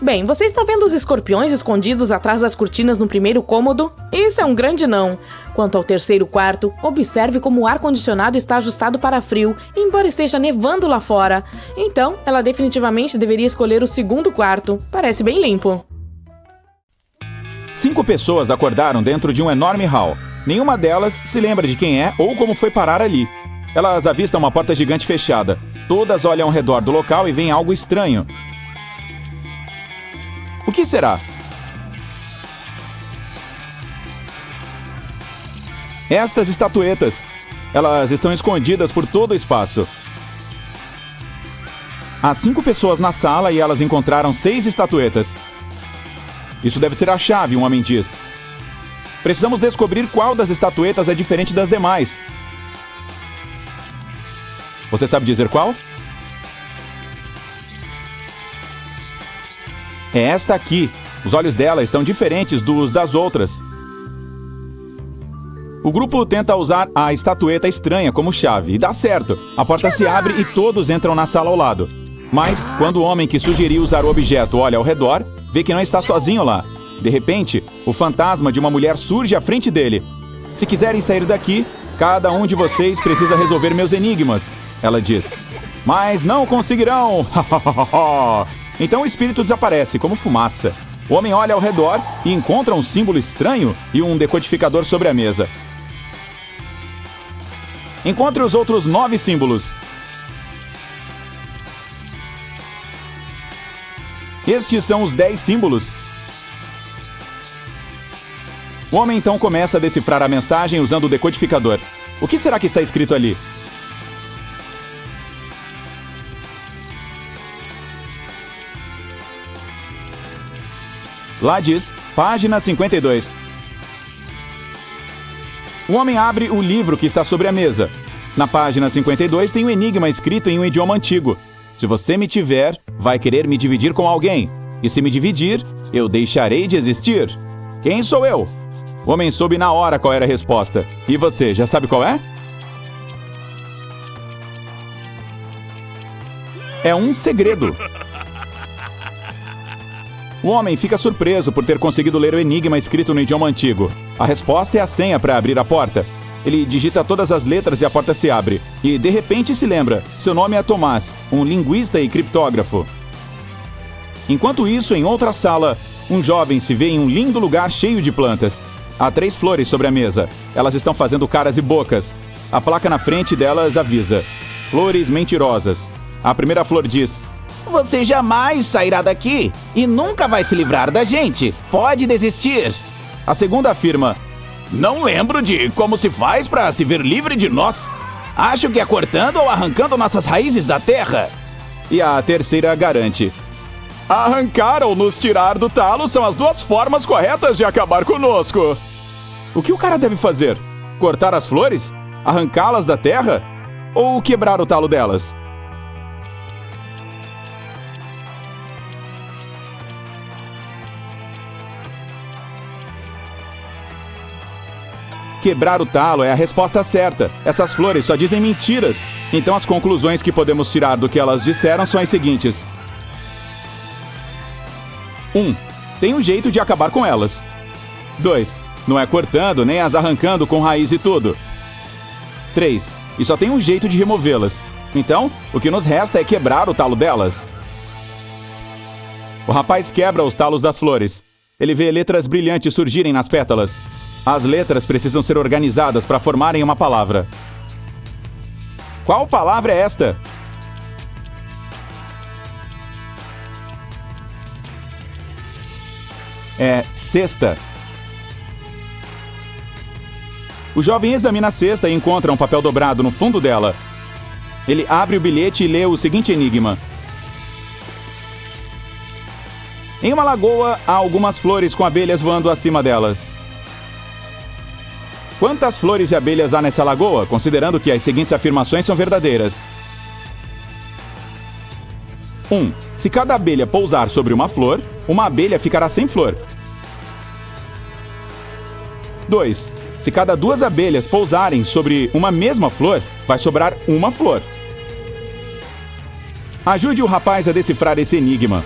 Bem, você está vendo os escorpiões escondidos atrás das cortinas no primeiro cômodo? Isso é um grande não. Quanto ao terceiro quarto, observe como o ar-condicionado está ajustado para frio, embora esteja nevando lá fora. Então, ela definitivamente deveria escolher o segundo quarto. Parece bem limpo. 5 pessoas acordaram dentro de um enorme hall. Nenhuma delas se lembra de quem é ou como foi parar ali. Elas avistam uma porta gigante fechada. Todas olham ao redor do local e veem algo estranho. O que será? Estas estatuetas. Elas estão escondidas por todo o espaço. Há 5 pessoas na sala e elas encontraram 6 estatuetas. Isso deve ser a chave, um homem diz. Precisamos descobrir qual das estatuetas é diferente das demais. Você sabe dizer qual? É esta aqui. Os olhos dela estão diferentes dos das outras. O grupo tenta usar a estatueta estranha como chave e dá certo. A porta se abre e todos entram na sala ao lado. Mas, quando o homem que sugeriu usar o objeto olha ao redor, vê que não está sozinho lá. De repente, o fantasma de uma mulher surge à frente dele. Se quiserem sair daqui, cada um de vocês precisa resolver meus enigmas, ela diz. Mas não conseguirão! Então o espírito desaparece, como fumaça. O homem olha ao redor e encontra um símbolo estranho e um decodificador sobre a mesa. Encontre os outros 9 símbolos. Estes são os 10 símbolos. O homem então começa a decifrar a mensagem usando o decodificador. O que será que está escrito ali? Lá diz, página 52. O homem abre o livro que está sobre a mesa. Na página 52 tem um enigma escrito em um idioma antigo. Se você me tiver, vai querer me dividir com alguém. E se me dividir, eu deixarei de existir. Quem sou eu? O homem soube na hora qual era a resposta. E você, já sabe qual é? É um segredo. O homem fica surpreso por ter conseguido ler o enigma escrito no idioma antigo. A resposta é a senha para abrir a porta. Ele digita todas as letras e a porta se abre. E, de repente, se lembra. Seu nome é Tomás, um linguista e criptógrafo. Enquanto isso, em outra sala, um jovem se vê em um lindo lugar cheio de plantas. Há 3 flores sobre a mesa. Elas estão fazendo caras e bocas. A placa na frente delas avisa: Flores mentirosas. A primeira flor diz: Você jamais sairá daqui e nunca vai se livrar da gente. Pode desistir. A segunda afirma: Não lembro de como se faz para se ver livre de nós. Acho que é cortando ou arrancando nossas raízes da terra. E a terceira garante: Arrancar ou nos tirar do talo são as 2 formas corretas de acabar conosco. O que o cara deve fazer? Cortar as flores? Arrancá-las da terra? Ou quebrar o talo delas? Quebrar o talo é a resposta certa. Essas flores só dizem mentiras. Então as conclusões que podemos tirar do que elas disseram são as seguintes. 1. tem um jeito de acabar com elas. 2. Não é cortando nem as arrancando com raiz e tudo. 3. E só tem um jeito de removê-las. Então, o que nos resta é quebrar o talo delas. O rapaz quebra os talos das flores. Ele vê letras brilhantes surgirem nas pétalas. As letras precisam ser organizadas para formarem uma palavra. Qual palavra é esta? É cesta. O jovem examina a cesta e encontra um papel dobrado no fundo dela. Ele abre o bilhete e lê o seguinte enigma. Em uma lagoa, há algumas flores com abelhas voando acima delas. Quantas flores e abelhas há nessa lagoa, considerando que as seguintes afirmações são verdadeiras? 1. Se cada abelha pousar sobre uma flor, uma abelha ficará sem flor. 2. Se cada 2 abelhas pousarem sobre uma mesma flor, vai sobrar uma flor. Ajude o rapaz a decifrar esse enigma.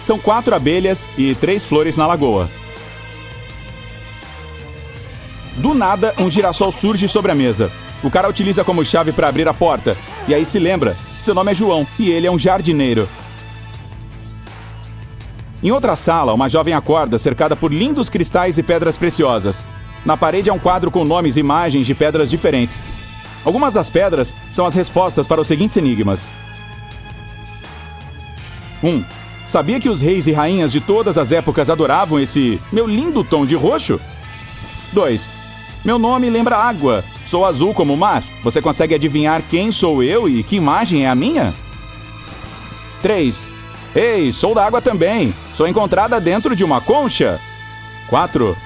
São 4 abelhas e 3 flores na lagoa. Do nada, um girassol surge sobre a mesa. O cara utiliza como chave para abrir a porta. E aí se lembra, seu nome é João e ele é um jardineiro. Em outra sala, uma jovem acorda cercada por lindos cristais e pedras preciosas. Na parede há um quadro com nomes e imagens de pedras diferentes. Algumas das pedras são as respostas para os seguintes enigmas. 1. Sabia que os reis e rainhas de todas as épocas adoravam esse meu lindo tom de roxo? 2. Meu nome lembra água. Sou azul como o mar. Você consegue adivinhar quem sou eu e que imagem é a minha? 3. Ei, sou da água também. Sou encontrada dentro de uma concha. 4.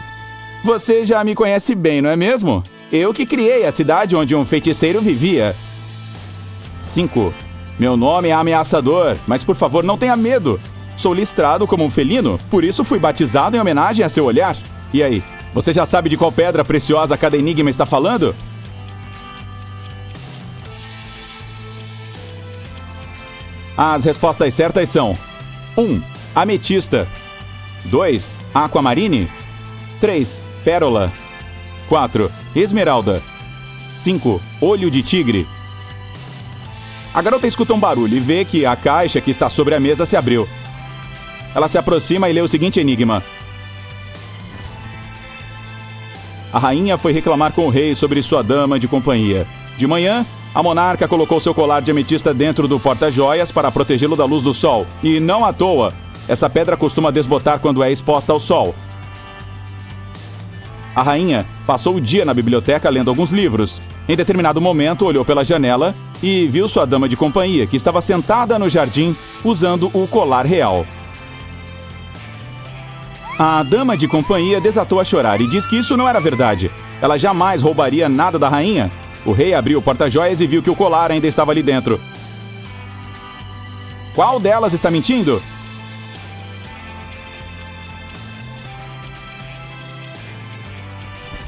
Você já me conhece bem, não é mesmo? Eu que criei a cidade onde um feiticeiro vivia. 5. Meu nome é ameaçador, mas por favor não tenha medo. Sou listrado como um felino, por isso fui batizado em homenagem a seu olhar. E aí, você já sabe de qual pedra preciosa cada enigma está falando? As respostas certas são: 1. Ametista. 2. Aquamarine. 3. Pérola. 4. Esmeralda. 5. Olho de tigre. A garota escuta um barulho e vê que a caixa que está sobre a mesa se abriu. Ela se aproxima e lê o seguinte enigma. A rainha foi reclamar com o rei sobre sua dama de companhia. De manhã, a monarca colocou seu colar de ametista dentro do porta-joias para protegê-lo da luz do sol. E não à toa, essa pedra costuma desbotar quando é exposta ao sol. A rainha passou o dia na biblioteca lendo alguns livros. Em determinado momento, olhou pela janela e viu sua dama de companhia, que estava sentada no jardim usando o colar real. A dama de companhia desatou a chorar e diz que isso não era verdade. Ela jamais roubaria nada da rainha. O rei abriu o porta-joias e viu que o colar ainda estava ali dentro. Qual delas está mentindo?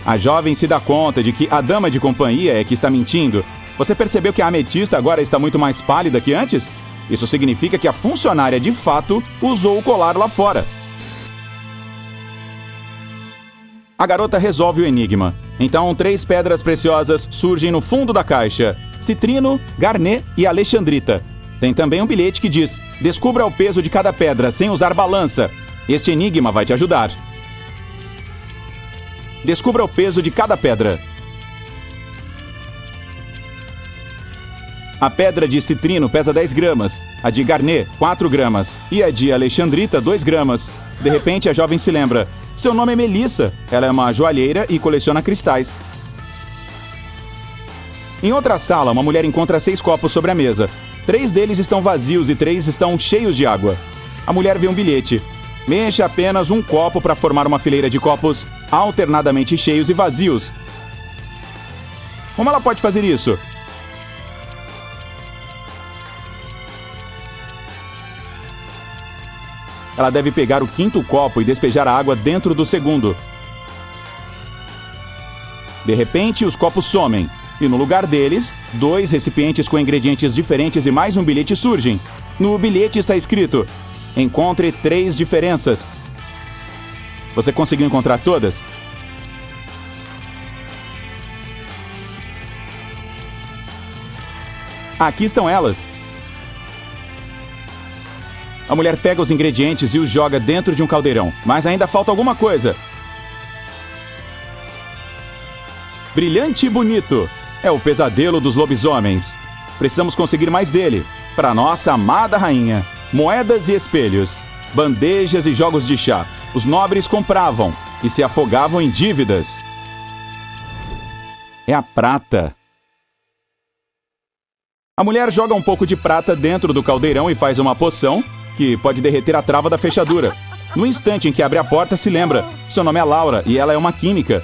A jovem se dá conta de que a dama de companhia é que está mentindo. Você percebeu que a ametista agora está muito mais pálida que antes? Isso significa que a funcionária de fato usou o colar lá fora. A garota resolve o enigma. Então, 3 pedras preciosas surgem no fundo da caixa: citrino, garnet e alexandrita. Tem também um bilhete que diz: descubra o peso de cada pedra sem usar balança. Este enigma vai te ajudar. Descubra o peso de cada pedra. A pedra de citrino pesa 10 gramas, a de garnet 4 gramas e a de alexandrita 2 gramas. De repente, a jovem se lembra. Seu nome é Melissa. Ela é uma joalheira e coleciona cristais. Em outra sala, uma mulher encontra 6 copos sobre a mesa. 3 deles estão vazios e 3 estão cheios de água. A mulher vê um bilhete. Mexa apenas um copo para formar uma fileira de copos alternadamente cheios e vazios. Como ela pode fazer isso? Ela deve pegar o 5º copo e despejar a água dentro do 2º. De repente, os copos somem. E no lugar deles, 2 recipientes com ingredientes diferentes e mais um bilhete surgem. No bilhete está escrito: encontre 3 diferenças. Você conseguiu encontrar todas? Aqui estão elas. A mulher pega os ingredientes e os joga dentro de um caldeirão, mas ainda falta alguma coisa. Brilhante e bonito. É o pesadelo dos lobisomens. Precisamos conseguir mais dele. Para nossa amada rainha. Moedas e espelhos. Bandejas e jogos de chá. Os nobres compravam e se afogavam em dívidas. É a prata. A mulher joga um pouco de prata dentro do caldeirão e faz uma poção que pode derreter a trava da fechadura. No instante em que abre a porta, se lembra. Seu nome é Laura e ela é uma química.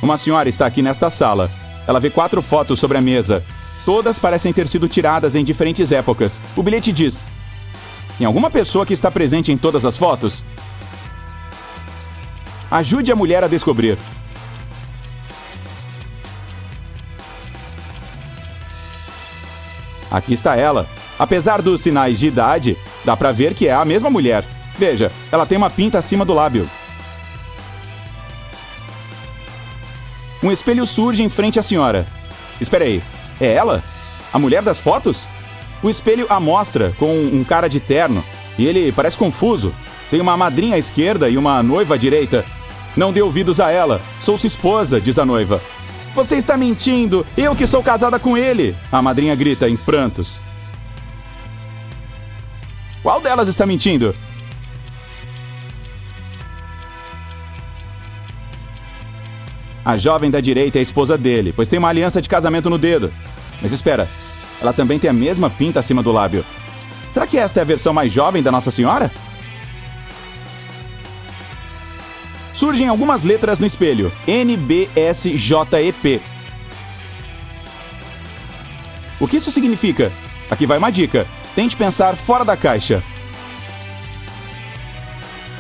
Uma senhora está aqui nesta sala. Ela vê 4 fotos sobre a mesa. Todas parecem ter sido tiradas em diferentes épocas. O bilhete diz: tem alguma pessoa que está presente em todas as fotos? Ajude a mulher a descobrir. Aqui está ela. Apesar dos sinais de idade, dá pra ver que é a mesma mulher. Veja, ela tem uma pinta acima do lábio. Um espelho surge em frente à senhora. Espera aí, é ela? A mulher das fotos? O espelho a mostra com um cara de terno e ele parece confuso. Tem uma madrinha à esquerda e uma noiva à direita. Não dê ouvidos a ela. Sou sua esposa, diz a noiva. Você está mentindo! Eu que sou casada com ele! A madrinha grita em prantos. Qual delas está mentindo? A jovem da direita é a esposa dele, pois tem uma aliança de casamento no dedo. Mas espera, ela também tem a mesma pinta acima do lábio. Será que esta é a versão mais jovem da Nossa Senhora? Surgem algumas letras no espelho. NBSJEP. O que isso significa? Aqui vai uma dica. Tente pensar fora da caixa.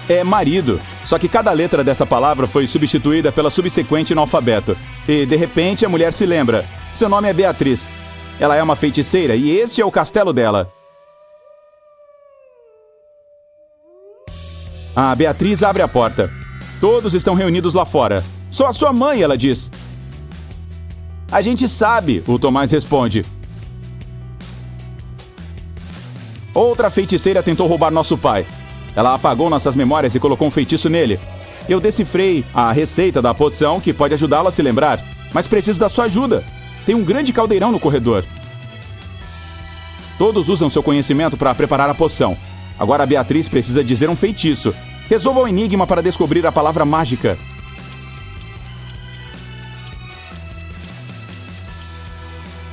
É marido, só que cada letra dessa palavra foi substituída pela subsequente no alfabeto. E, de repente, a mulher se lembra. Seu nome é Beatriz. Ela é uma feiticeira e este é o castelo dela. A Beatriz abre a porta. Todos estão reunidos lá fora. Só a sua mãe, ela diz. A gente sabe, o Tomás responde. Outra feiticeira tentou roubar nosso pai. Ela apagou nossas memórias e colocou um feitiço nele. Eu decifrei a receita da poção que pode ajudá-la a se lembrar, mas preciso da sua ajuda. Tem um grande caldeirão no corredor. Todos usam seu conhecimento para preparar a poção. Agora a Beatriz precisa dizer um feitiço. Resolva o enigma para descobrir a palavra mágica.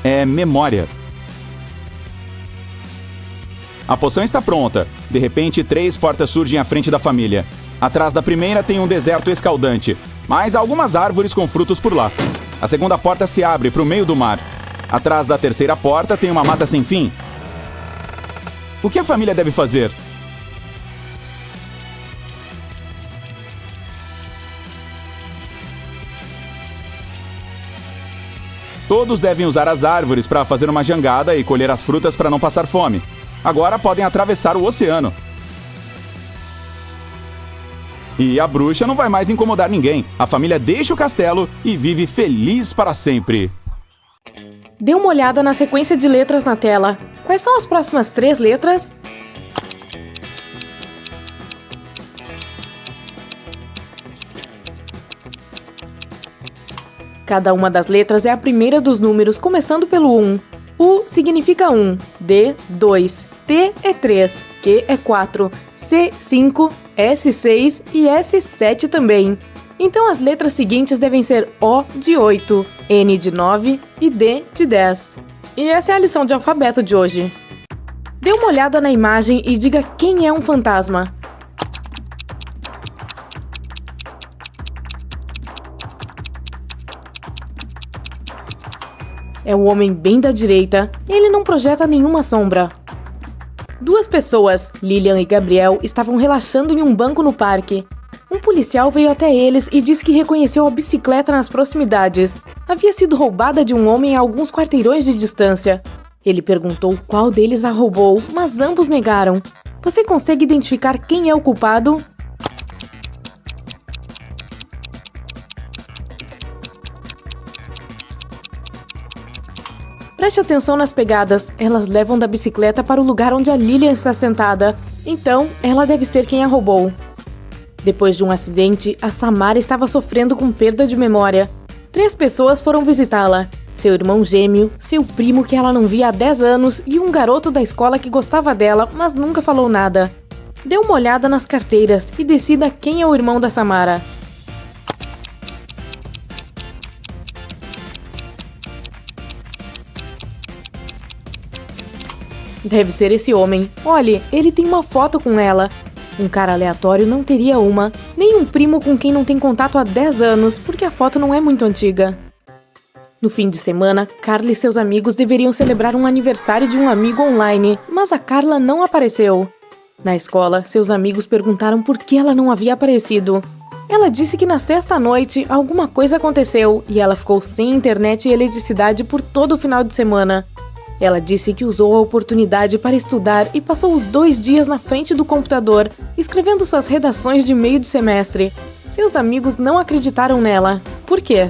É memória. A poção está pronta. De repente, 3 portas surgem à frente da família. Atrás da primeira tem um deserto escaldante, mas há algumas árvores com frutos por lá. A segunda porta se abre para o meio do mar. Atrás da terceira porta tem uma mata sem fim. O que a família deve fazer? Todos devem usar as árvores para fazer uma jangada e colher as frutas para não passar fome. Agora podem atravessar o oceano. E a bruxa não vai mais incomodar ninguém. A família deixa o castelo e vive feliz para sempre. Dê uma olhada na sequência de letras na tela. Quais são as próximas 3 letras? Cada uma das letras é a primeira dos números, começando pelo 1. U significa 1, D, 2, T é 3, Q é 4, C, 5, S, 6 e S, 7 também. Então as letras seguintes devem ser O de 8, N de 9 e D de 10. E essa é a lição de alfabeto de hoje. Dê uma olhada na imagem e diga quem é um fantasma. É o homem bem da direita, ele não projeta nenhuma sombra. 2 pessoas, Lilian e Gabriel, estavam relaxando em um banco no parque. Um policial veio até eles e disse que reconheceu a bicicleta nas proximidades. Havia sido roubada de um homem a alguns quarteirões de distância. Ele perguntou qual deles a roubou, mas ambos negaram. Você consegue identificar quem é o culpado? Preste atenção nas pegadas. Elas levam da bicicleta para o lugar onde a Lilian está sentada. Então, ela deve ser quem a roubou. Depois de um acidente, a Samara estava sofrendo com perda de memória. 3 pessoas foram visitá-la. Seu irmão gêmeo, seu primo que ela não via há 10 anos e um garoto da escola que gostava dela, mas nunca falou nada. Dê uma olhada nas carteiras e decida quem é o irmão da Samara. Deve ser esse homem. Olhe, ele tem uma foto com ela. Um cara aleatório não teria uma, nem um primo com quem não tem contato há 10 anos, porque a foto não é muito antiga. No fim de semana, Carla e seus amigos deveriam celebrar um aniversário de um amigo online, mas a Carla não apareceu. Na escola, seus amigos perguntaram por que ela não havia aparecido. Ela disse que na sexta noite alguma coisa aconteceu e ela ficou sem internet e eletricidade por todo o final de semana. Ela disse que usou a oportunidade para estudar e passou os 2 dias na frente do computador, escrevendo suas redações de meio de semestre. Seus amigos não acreditaram nela. Por quê?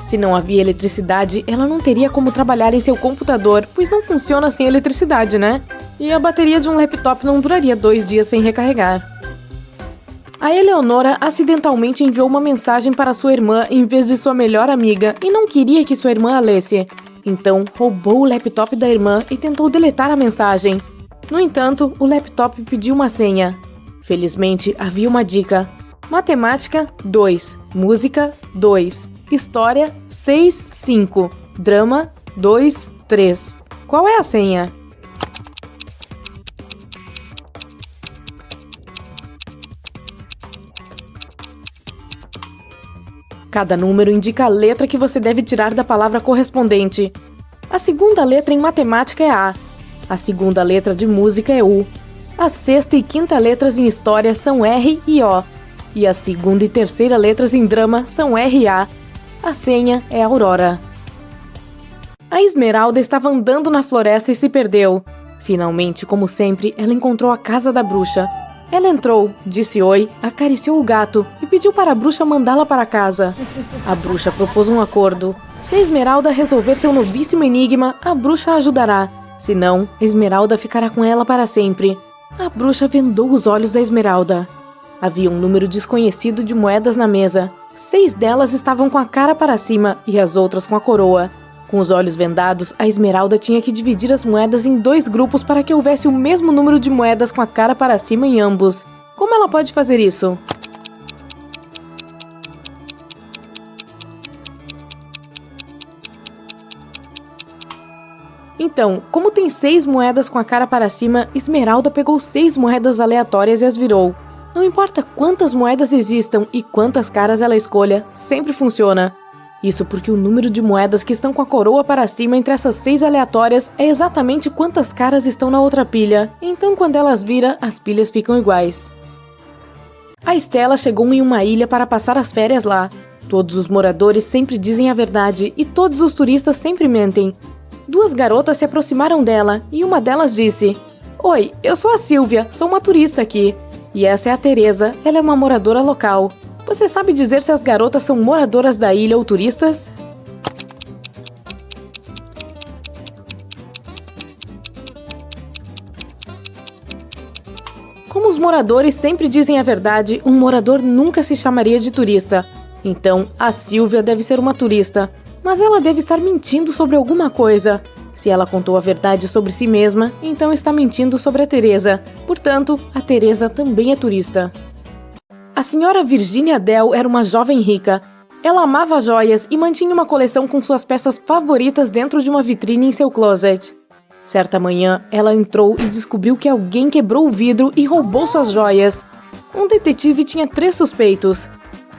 Se não havia eletricidade, ela não teria como trabalhar em seu computador, pois não funciona sem eletricidade, né? E a bateria de um laptop não duraria 2 dias sem recarregar. A Eleonora acidentalmente enviou uma mensagem para sua irmã em vez de sua melhor amiga e não queria que sua irmã a lesse. Então, roubou o laptop da irmã e tentou deletar a mensagem. No entanto, o laptop pediu uma senha. Felizmente, havia uma dica. Matemática, 2. Música, 2. História, 6, 5. Drama, 2, 3. Qual é a senha? Cada número indica a letra que você deve tirar da palavra correspondente. A segunda letra em matemática é A. A segunda letra de música é U. A sexta e quinta letras em história são R e O. E a segunda e terceira letras em drama são R e A. A senha é Aurora. A Esmeralda estava andando na floresta e se perdeu. Finalmente, como sempre, ela encontrou a casa da bruxa. Ela entrou, disse oi, acariciou o gato e pediu para a bruxa mandá-la para casa. A bruxa propôs um acordo. Se a Esmeralda resolver seu novíssimo enigma, a bruxa a ajudará. Se não, a Esmeralda ficará com ela para sempre. A bruxa vendou os olhos da Esmeralda. Havia um número desconhecido de moedas na mesa. 6 delas estavam com a cara para cima e as outras com a coroa. Com os olhos vendados, a Esmeralda tinha que dividir as moedas em 2 grupos para que houvesse o mesmo número de moedas com a cara para cima em ambos. Como ela pode fazer isso? Então, como tem 6 moedas com a cara para cima, Esmeralda pegou 6 moedas aleatórias e as virou. Não importa quantas moedas existam e quantas caras ela escolha, sempre funciona. Isso porque o número de moedas que estão com a coroa para cima entre essas 6 aleatórias é exatamente quantas caras estão na outra pilha. Então, quando elas viram, as pilhas ficam iguais. A Estela chegou em uma ilha para passar as férias lá. Todos os moradores sempre dizem a verdade e todos os turistas sempre mentem. 2 garotas se aproximaram dela e uma delas disse: "Oi, eu sou a Silvia, sou uma turista aqui. E essa é a Teresa, ela é uma moradora local. Você sabe dizer se as garotas são moradoras da ilha ou turistas?" Como os moradores sempre dizem a verdade, um morador nunca se chamaria de turista. Então, a Silvia deve ser uma turista, mas ela deve estar mentindo sobre alguma coisa. Se ela contou a verdade sobre si mesma, então está mentindo sobre a Teresa. Portanto, a Teresa também é turista. A senhora Virginia Dell era uma jovem rica. Ela amava joias e mantinha uma coleção com suas peças favoritas dentro de uma vitrine em seu closet. Certa manhã, ela entrou e descobriu que alguém quebrou o vidro e roubou suas joias. Um detetive tinha 3 suspeitos.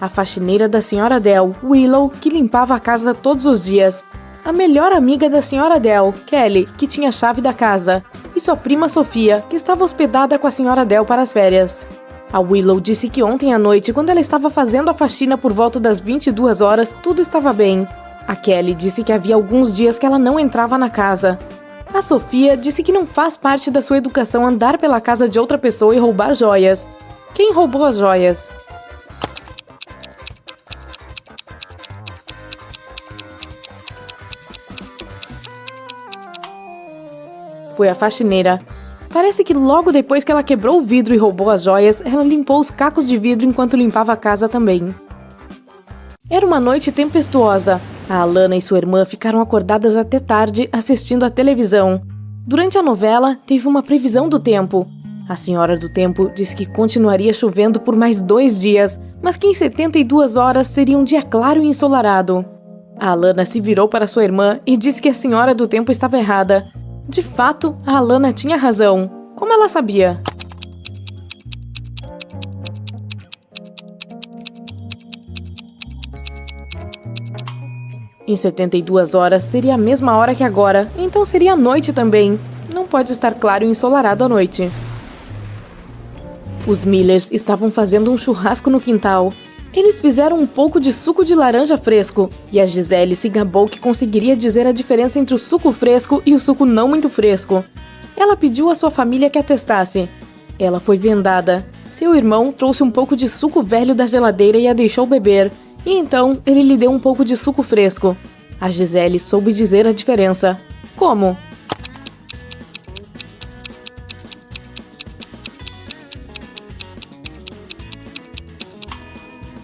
A faxineira da senhora Dell, Willow, que limpava a casa todos os dias. A melhor amiga da senhora Dell, Kelly, que tinha a chave da casa. E sua prima Sofia, que estava hospedada com a senhora Dell para as férias. A Willow disse que ontem à noite, quando ela estava fazendo a faxina por volta das 22 horas, tudo estava bem. A Kelly disse que havia alguns dias que ela não entrava na casa. A Sofia disse que não faz parte da sua educação andar pela casa de outra pessoa e roubar joias. Quem roubou as joias? Foi a faxineira. Parece que logo depois que ela quebrou o vidro e roubou as joias, ela limpou os cacos de vidro enquanto limpava a casa também. Era uma noite tempestuosa. A Alana e sua irmã ficaram acordadas até tarde assistindo a televisão. Durante a novela, teve uma previsão do tempo. A Senhora do Tempo disse que continuaria chovendo por mais 2 dias, mas que em 72 horas seria um dia claro e ensolarado. A Alana se virou para sua irmã e disse que a Senhora do Tempo estava errada. De fato, a Alana tinha razão. Como ela sabia? Em 72 horas seria a mesma hora que agora, então seria a noite também. Não pode estar claro e ensolarado à noite. Os Millers estavam fazendo um churrasco no quintal. Eles fizeram um pouco de suco de laranja fresco, e a Gisele se gabou que conseguiria dizer a diferença entre o suco fresco e o suco não muito fresco. Ela pediu à sua família que a testasse. Ela foi vendada. Seu irmão trouxe um pouco de suco velho da geladeira e a deixou beber. E então, ele lhe deu um pouco de suco fresco. A Gisele soube dizer a diferença. Como?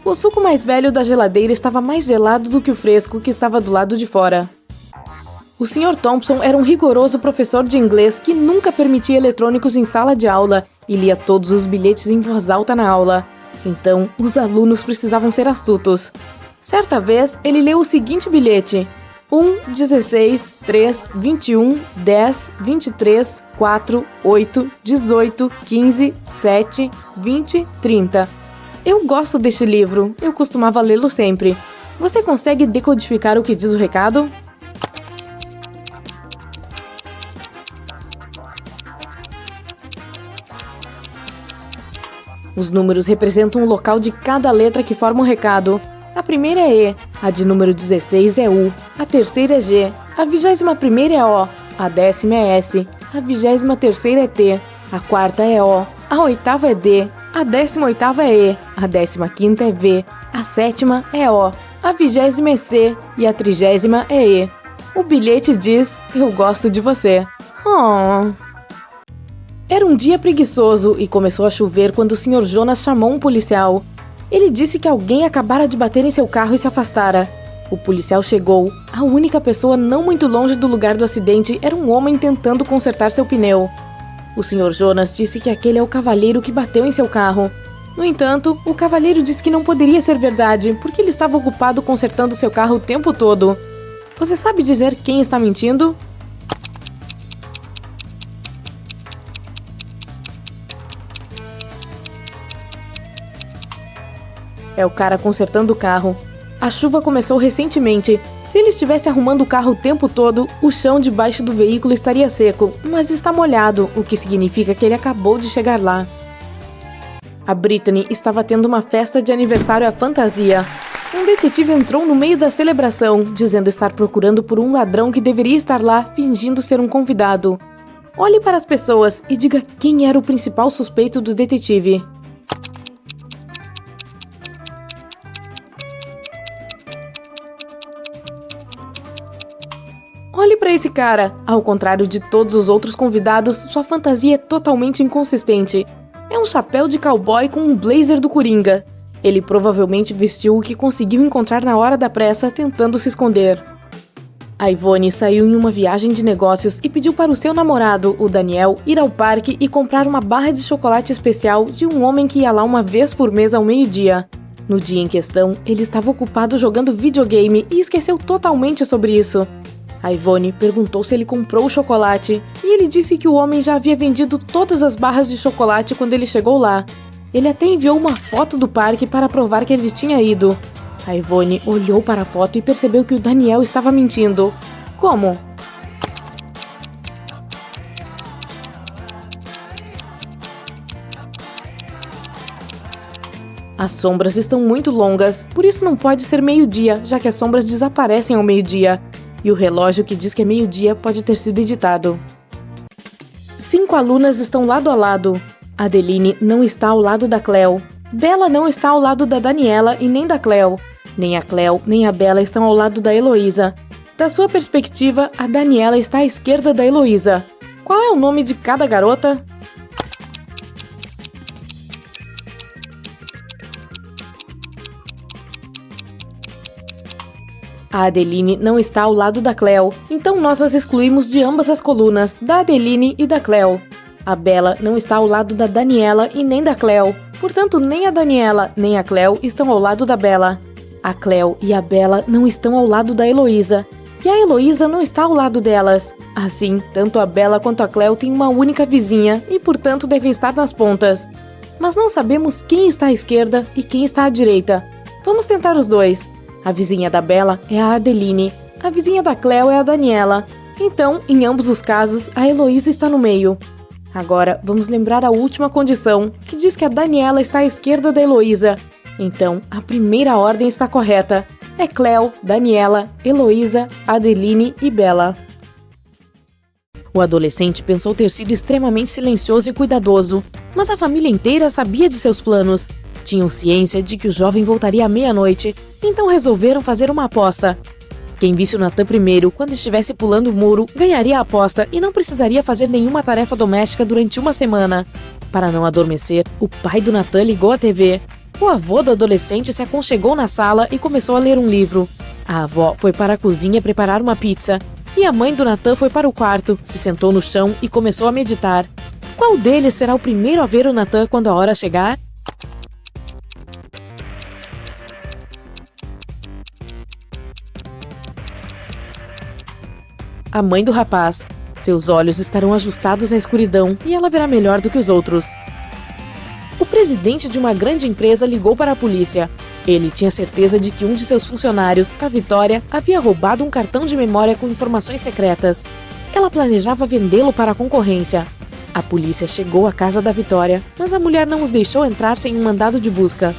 O suco mais velho da geladeira estava mais gelado do que o fresco que estava do lado de fora. O Sr. Thompson era um rigoroso professor de inglês que nunca permitia eletrônicos em sala de aula e lia todos os bilhetes em voz alta na aula. Então, os alunos precisavam ser astutos. Certa vez, ele leu o seguinte bilhete: 1, 16, 3, 21, 10, 23, 4, 8, 18, 15, 7, 20, 30. Eu gosto deste livro, eu costumava lê-lo sempre. Você consegue decodificar o que diz o recado? Os números representam o local de cada letra que forma o recado. A primeira é E, a de número 16 é U, a terceira é G, a 21ª é O, a 10ª é S, a 23ª é T, a 4ª é O, a 8ª é D, a 18ª é E, a 15ª é V, a 7ª é O, a 20ª é C e a 30ª é E. O bilhete diz: eu gosto de você. Oh. Era um dia preguiçoso e começou a chover quando o Sr. Jonas chamou um policial. Ele disse que alguém acabara de bater em seu carro e se afastara. O policial chegou. A única pessoa não muito longe do lugar do acidente era um homem tentando consertar seu pneu. O Sr. Jonas disse que aquele é o cavalheiro que bateu em seu carro. No entanto, o cavalheiro disse que não poderia ser verdade, porque ele estava ocupado consertando seu carro o tempo todo. Você sabe dizer quem está mentindo? É o cara consertando o carro. A chuva começou recentemente. Se ele estivesse arrumando o carro o tempo todo, o chão debaixo do veículo estaria seco, mas está molhado, o que significa que ele acabou de chegar lá. A Brittany estava tendo uma festa de aniversário à fantasia. Um detetive entrou no meio da celebração, dizendo estar procurando por um ladrão que deveria estar lá, fingindo ser um convidado. Olhe para as pessoas e diga quem era o principal suspeito do detetive. Olhe para esse cara. Ao contrário de todos os outros convidados, sua fantasia é totalmente inconsistente. É um chapéu de cowboy com um blazer do Coringa. Ele provavelmente vestiu o que conseguiu encontrar na hora da pressa, tentando se esconder. A Ivone saiu em uma viagem de negócios e pediu para o seu namorado, o Daniel, ir ao parque e comprar uma barra de chocolate especial de um homem que ia lá uma vez por mês ao meio-dia. No dia em questão, ele estava ocupado jogando videogame e esqueceu totalmente sobre isso. A Ivone perguntou se ele comprou o chocolate, e ele disse que o homem já havia vendido todas as barras de chocolate quando ele chegou lá. Ele até enviou uma foto do parque para provar que ele tinha ido. A Ivone olhou para a foto e percebeu que o Daniel estava mentindo. Como? As sombras estão muito longas, por isso não pode ser meio-dia, já que as sombras desaparecem ao meio-dia. E o relógio que diz que é meio-dia pode ter sido editado. 5 alunas estão lado a lado. Adeline não está ao lado da Cleo. Bella não está ao lado da Daniela e nem da Cleo. Nem a Cleo nem a Bella estão ao lado da Heloísa. Da sua perspectiva, a Daniela está à esquerda da Heloísa. Qual é o nome de cada garota? A Adeline não está ao lado da Cleo, então nós as excluímos de ambas as colunas, da Adeline e da Cleo. A Bella não está ao lado da Daniela e nem da Cleo, portanto nem a Daniela nem a Cleo estão ao lado da Bella. A Cleo e a Bella não estão ao lado da Heloísa, e a Heloísa não está ao lado delas. Assim, tanto a Bella quanto a Cleo têm uma única vizinha e, portanto, devem estar nas pontas. Mas não sabemos quem está à esquerda e quem está à direita. Vamos tentar os dois. A vizinha da Bella é a Adeline, a vizinha da Cleo é a Daniela. Então, em ambos os casos, a Heloísa está no meio. Agora, vamos lembrar a última condição, que diz que a Daniela está à esquerda da Heloísa. Então, a primeira ordem está correta. É Cleo, Daniela, Heloísa, Adeline e Bella. O adolescente pensou ter sido extremamente silencioso e cuidadoso, mas a família inteira sabia de seus planos. Tinham ciência de que o jovem voltaria à meia-noite, então resolveram fazer uma aposta. Quem visse o Nathan primeiro, quando estivesse pulando o muro, ganharia a aposta e não precisaria fazer nenhuma tarefa doméstica durante uma semana. Para não adormecer, o pai do Nathan ligou a TV. O avô do adolescente se aconchegou na sala e começou a ler um livro. A avó foi para a cozinha preparar uma pizza. E a mãe do Nathan foi para o quarto, se sentou no chão e começou a meditar. Qual deles será o primeiro a ver o Nathan quando a hora chegar? A mãe do rapaz. Seus olhos estarão ajustados na escuridão e ela verá melhor do que os outros. O presidente de uma grande empresa ligou para a polícia. Ele tinha certeza de que um de seus funcionários, a Vitória, havia roubado um cartão de memória com informações secretas. Ela planejava vendê-lo para a concorrência. A polícia chegou à casa da Vitória, mas a mulher não os deixou entrar sem um mandado de busca.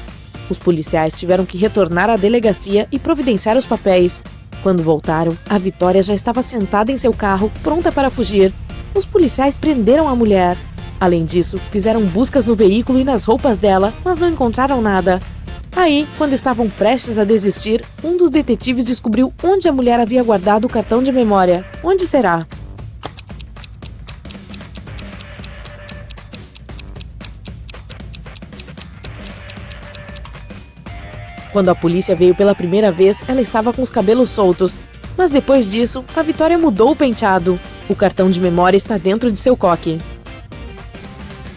Os policiais tiveram que retornar à delegacia e providenciar os papéis. Quando voltaram, a Vitória já estava sentada em seu carro, pronta para fugir. Os policiais prenderam a mulher. Além disso, fizeram buscas no veículo e nas roupas dela, mas não encontraram nada. Aí, quando estavam prestes a desistir, um dos detetives descobriu onde a mulher havia guardado o cartão de memória. Onde será? Quando a polícia veio pela primeira vez, ela estava com os cabelos soltos. Mas depois disso, a Vitória mudou o penteado. O cartão de memória está dentro de seu coque.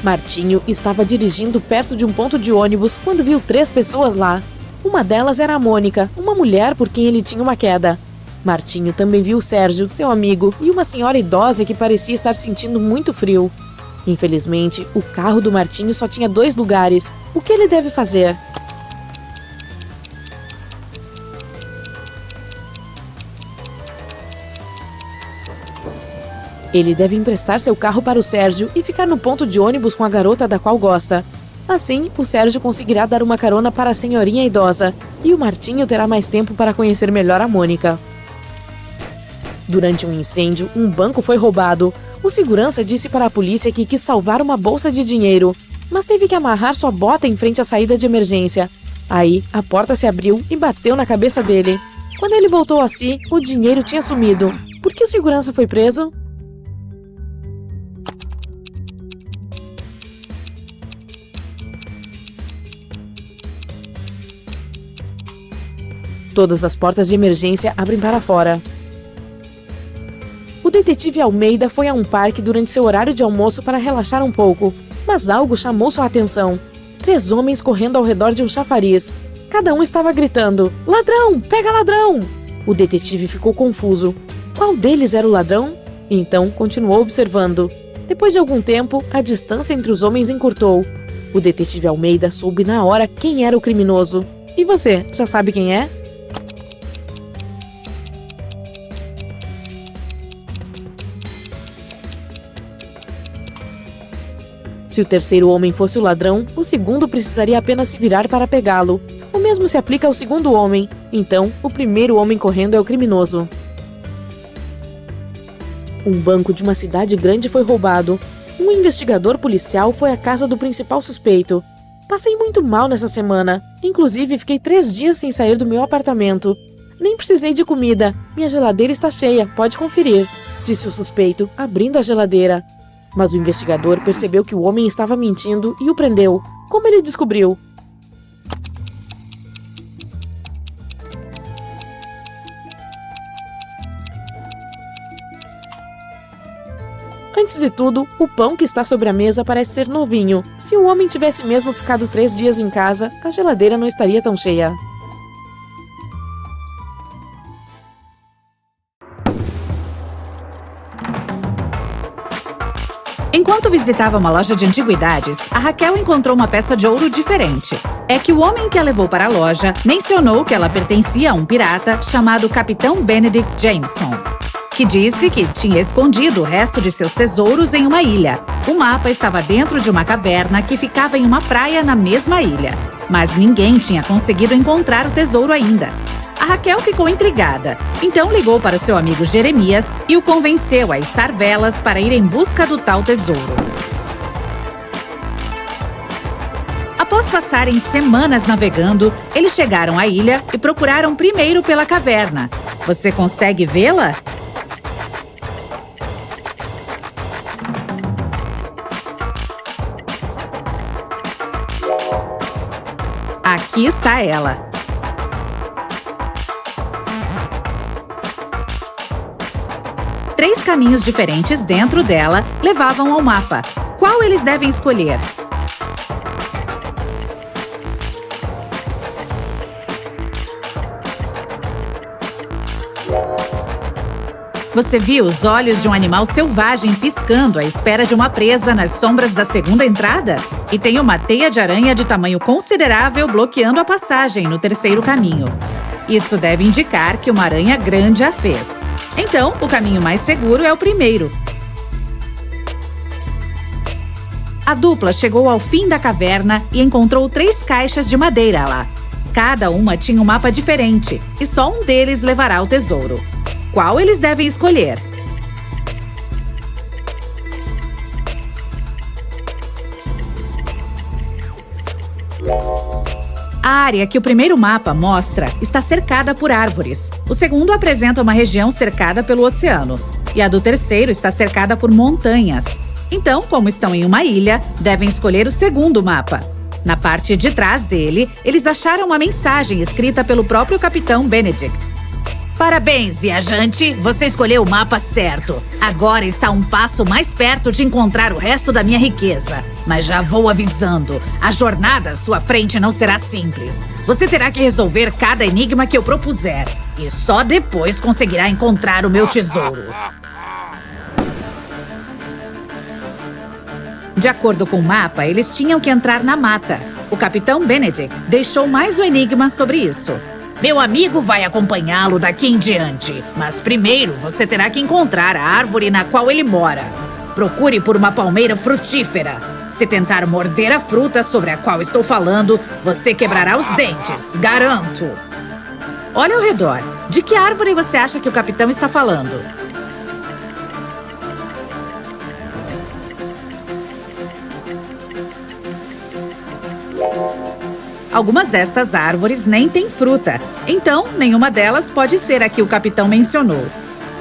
Martinho estava dirigindo perto de um ponto de ônibus quando viu 3 pessoas lá. Uma delas era a Mônica, uma mulher por quem ele tinha uma queda. Martinho também viu o Sérgio, seu amigo, e uma senhora idosa que parecia estar sentindo muito frio. Infelizmente, o carro do Martinho só tinha 2 lugares. O que ele deve fazer? Ele deve emprestar seu carro para o Sérgio e ficar no ponto de ônibus com a garota da qual gosta. Assim, o Sérgio conseguirá dar uma carona para a senhorinha idosa e o Martinho terá mais tempo para conhecer melhor a Mônica. Durante um incêndio, um banco foi roubado. O segurança disse para a polícia que quis salvar uma bolsa de dinheiro, mas teve que amarrar sua bota em frente à saída de emergência. Aí, a porta se abriu e bateu na cabeça dele. Quando ele voltou a si, o dinheiro tinha sumido. Por que o segurança foi preso? Todas as portas de emergência abrem para fora. O detetive Almeida foi a um parque durante seu horário de almoço para relaxar um pouco, mas algo chamou sua atenção. 3 homens correndo ao redor de um chafariz. Cada um estava gritando: "Ladrão! Pega ladrão!" O detetive ficou confuso. Qual deles era o ladrão? Então continuou observando. Depois de algum tempo, a distância entre os homens encurtou. O detetive Almeida soube na hora quem era o criminoso. E você, já sabe quem é? Se o terceiro homem fosse o ladrão, o segundo precisaria apenas se virar para pegá-lo. O mesmo se aplica ao segundo homem. Então, o primeiro homem correndo é o criminoso. Um banco de uma cidade grande foi roubado. Um investigador policial foi à casa do principal suspeito. Passei muito mal nessa semana. Inclusive, fiquei 3 dias sem sair do meu apartamento. Nem precisei de comida. Minha geladeira está cheia, pode conferir, disse o suspeito, abrindo a geladeira. Mas o investigador percebeu que o homem estava mentindo e o prendeu. Como ele descobriu? Antes de tudo, o pão que está sobre a mesa parece ser novinho. Se o homem tivesse mesmo ficado 3 dias em casa, a geladeira não estaria tão cheia. Enquanto visitava uma loja de antiguidades, a Raquel encontrou uma peça de ouro diferente. É que o homem que a levou para a loja mencionou que ela pertencia a um pirata chamado Capitão Benedict Jameson, que disse que tinha escondido o resto de seus tesouros em uma ilha. O mapa estava dentro de uma caverna que ficava em uma praia na mesma ilha. Mas ninguém tinha conseguido encontrar o tesouro ainda. A Raquel ficou intrigada, então ligou para o seu amigo Jeremias e o convenceu a içar velas para ir em busca do tal tesouro. Após passarem semanas navegando, eles chegaram à ilha e procuraram primeiro pela caverna. Você consegue vê-la? Aqui está ela. Três caminhos diferentes dentro dela levavam ao mapa. Qual eles devem escolher? Você viu os olhos de um animal selvagem piscando à espera de uma presa nas sombras da segunda entrada? E tem uma teia de aranha de tamanho considerável bloqueando a passagem no terceiro caminho. Isso deve indicar que uma aranha grande a fez. Então, o caminho mais seguro é o primeiro. A dupla chegou ao fim da caverna e encontrou 3 caixas de madeira lá. Cada uma tinha um mapa diferente e só um deles levará o tesouro. Qual eles devem escolher? A área que o primeiro mapa mostra está cercada por árvores. O segundo apresenta uma região cercada pelo oceano. E a do terceiro está cercada por montanhas. Então, como estão em uma ilha, devem escolher o segundo mapa. Na parte de trás dele, eles acharam uma mensagem escrita pelo próprio Capitão Benedict. Parabéns, viajante! Você escolheu o mapa certo. Agora está um passo mais perto de encontrar o resto da minha riqueza. Mas já vou avisando, a jornada à sua frente não será simples. Você terá que resolver cada enigma que eu propuser. E só depois conseguirá encontrar o meu tesouro. De acordo com o mapa, eles tinham que entrar na mata. O Capitão Benedict deixou mais um enigma sobre isso. Meu amigo vai acompanhá-lo daqui em diante, mas primeiro você terá que encontrar a árvore na qual ele mora. Procure por uma palmeira frutífera. Se tentar morder a fruta sobre a qual estou falando, você quebrará os dentes, garanto. Olha ao redor. De que árvore você acha que o capitão está falando? Algumas destas árvores nem têm fruta, então nenhuma delas pode ser a que o capitão mencionou.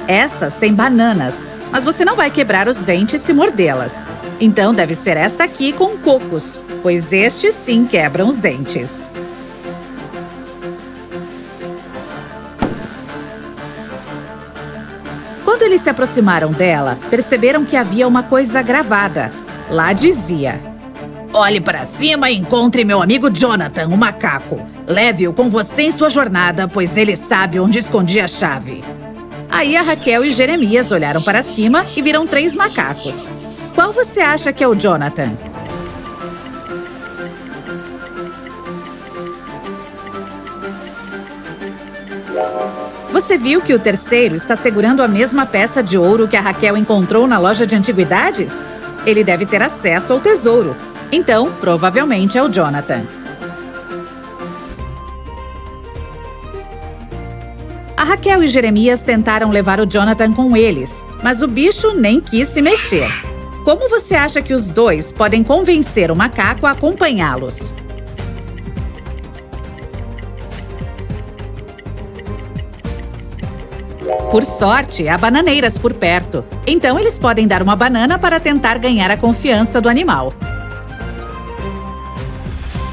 Estas têm bananas, mas você não vai quebrar os dentes se mordê-las. Então deve ser esta aqui com cocos, pois estes sim quebram os dentes. Quando eles se aproximaram dela, perceberam que havia uma coisa gravada. Lá dizia: olhe para cima e encontre meu amigo Jonathan, o macaco. Leve-o com você em sua jornada, pois ele sabe onde escondi a chave. Aí a Raquel e Jeremias olharam para cima e viram 3 macacos. Qual você acha que é o Jonathan? Você viu que o terceiro está segurando a mesma peça de ouro que a Raquel encontrou na loja de antiguidades? Ele deve ter acesso ao tesouro. Então, provavelmente é o Jonathan. A Raquel e Jeremias tentaram levar o Jonathan com eles, mas o bicho nem quis se mexer. Como você acha que os dois podem convencer o macaco a acompanhá-los? Por sorte, há bananeiras por perto, então eles podem dar uma banana para tentar ganhar a confiança do animal.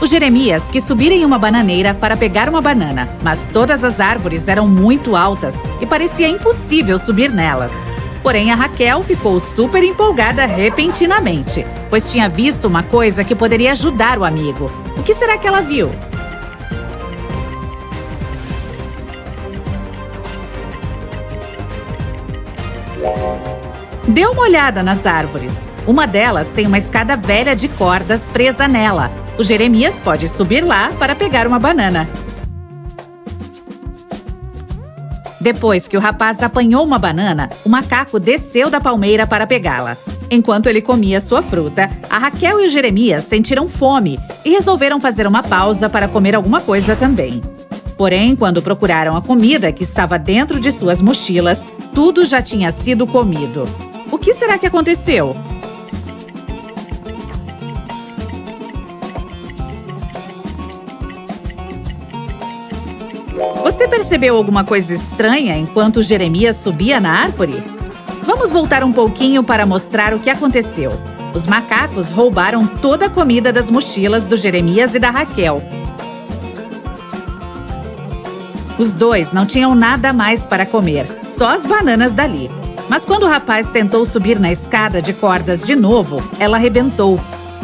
O Jeremias quis subir em uma bananeira para pegar uma banana, mas todas as árvores eram muito altas e parecia impossível subir nelas. Porém, a Raquel ficou super empolgada repentinamente, pois tinha visto uma coisa que poderia ajudar o amigo. O que será que ela viu? Dê uma olhada nas árvores. Uma delas tem uma escada velha de cordas presa nela. O Jeremias pode subir lá para pegar uma banana. Depois que o rapaz apanhou uma banana, o macaco desceu da palmeira para pegá-la. Enquanto ele comia sua fruta, a Raquel e o Jeremias sentiram fome e resolveram fazer uma pausa para comer alguma coisa também. Porém, quando procuraram a comida que estava dentro de suas mochilas, tudo já tinha sido comido. O que será que aconteceu? Você percebeu alguma coisa estranha enquanto Jeremias subia na árvore? Vamos voltar um pouquinho para mostrar o que aconteceu. Os macacos roubaram toda a comida das mochilas do Jeremias e da Raquel. Os dois não tinham nada mais para comer, só as bananas dali. Mas quando o rapaz tentou subir na escada de cordas de novo, ela arrebentou.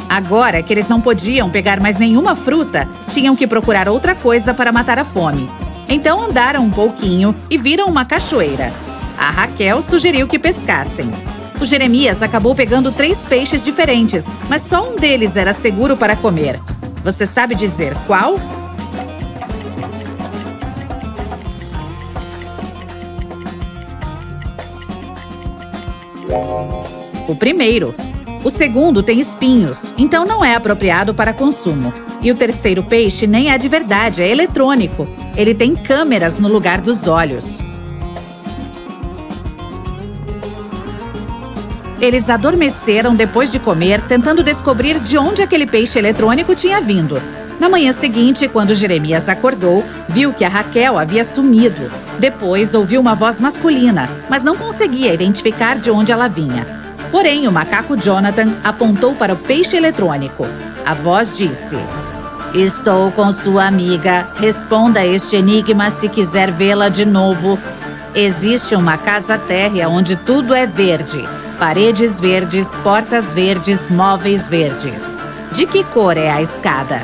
Agora que eles não podiam pegar mais nenhuma fruta, tinham que procurar outra coisa para matar a fome. Então andaram um pouquinho e viram uma cachoeira. A Raquel sugeriu que pescassem. O Jeremias acabou pegando 3 peixes diferentes, mas só um deles era seguro para comer. Você sabe dizer qual? O primeiro. O segundo tem espinhos, então não é apropriado para consumo. E o terceiro peixe nem é de verdade, é eletrônico. Ele tem câmeras no lugar dos olhos. Eles adormeceram depois de comer, tentando descobrir de onde aquele peixe eletrônico tinha vindo. Na manhã seguinte, quando Jeremias acordou, viu que a Raquel havia sumido. Depois ouviu uma voz masculina, mas não conseguia identificar de onde ela vinha. Porém, o macaco Jonathan apontou para o peixe eletrônico. A voz disse: "Estou com sua amiga. Responda este enigma se quiser vê-la de novo. Existe uma casa térrea onde tudo é verde. Paredes verdes, portas verdes, móveis verdes. De que cor é a escada?"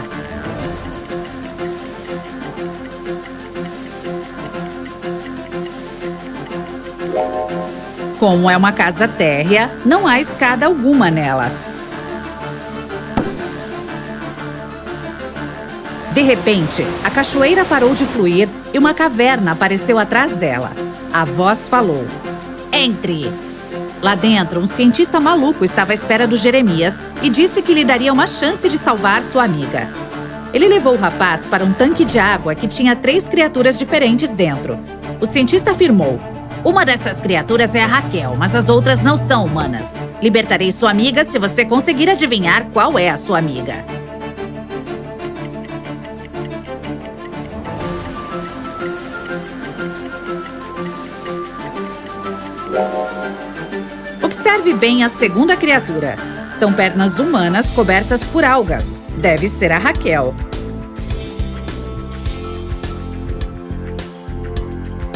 Como é uma casa térrea, não há escada alguma nela. De repente, a cachoeira parou de fluir e uma caverna apareceu atrás dela. A voz falou: "Entre!" Lá dentro, um cientista maluco estava à espera do Jeremias e disse que lhe daria uma chance de salvar sua amiga. Ele levou o rapaz para um tanque de água que tinha 3 criaturas diferentes dentro. O cientista afirmou: "Uma dessas criaturas é a Raquel, mas as outras não são humanas. Libertarei sua amiga se você conseguir adivinhar qual é a sua amiga." Observe bem a segunda criatura. São pernas humanas cobertas por algas. Deve ser a Raquel.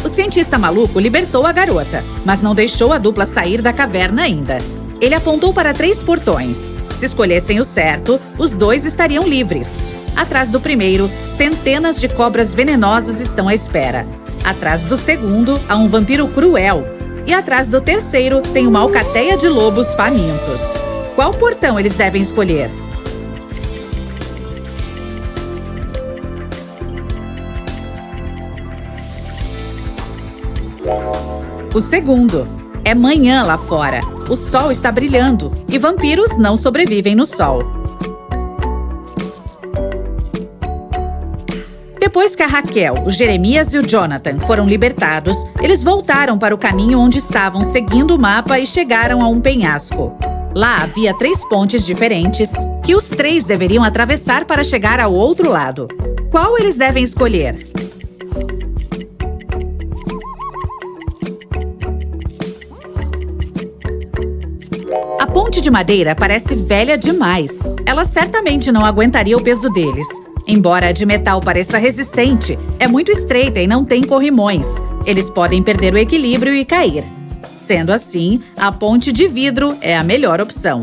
O cientista maluco libertou a garota, mas não deixou a dupla sair da caverna ainda. Ele apontou para 3 portões. Se escolhessem o certo, os 2 estariam livres. Atrás do primeiro, centenas de cobras venenosas estão à espera. Atrás do segundo, há um vampiro cruel. E atrás do terceiro, tem uma alcateia de lobos famintos. Qual portão eles devem escolher? O segundo. É manhã lá fora. o sol está brilhando e vampiros não sobrevivem no sol. Depois que a Raquel, o Jeremias e o Jonathan foram libertados, eles voltaram para o caminho onde estavam seguindo o mapa e chegaram a um penhasco. Lá havia 3 pontes diferentes que os 3 deveriam atravessar para chegar ao outro lado. Qual eles devem escolher? A ponte de madeira parece velha demais. Ela certamente não aguentaria o peso deles. Embora a de metal pareça resistente, é muito estreita e não tem corrimões. Eles podem perder o equilíbrio e cair. Sendo assim, a ponte de vidro é a melhor opção.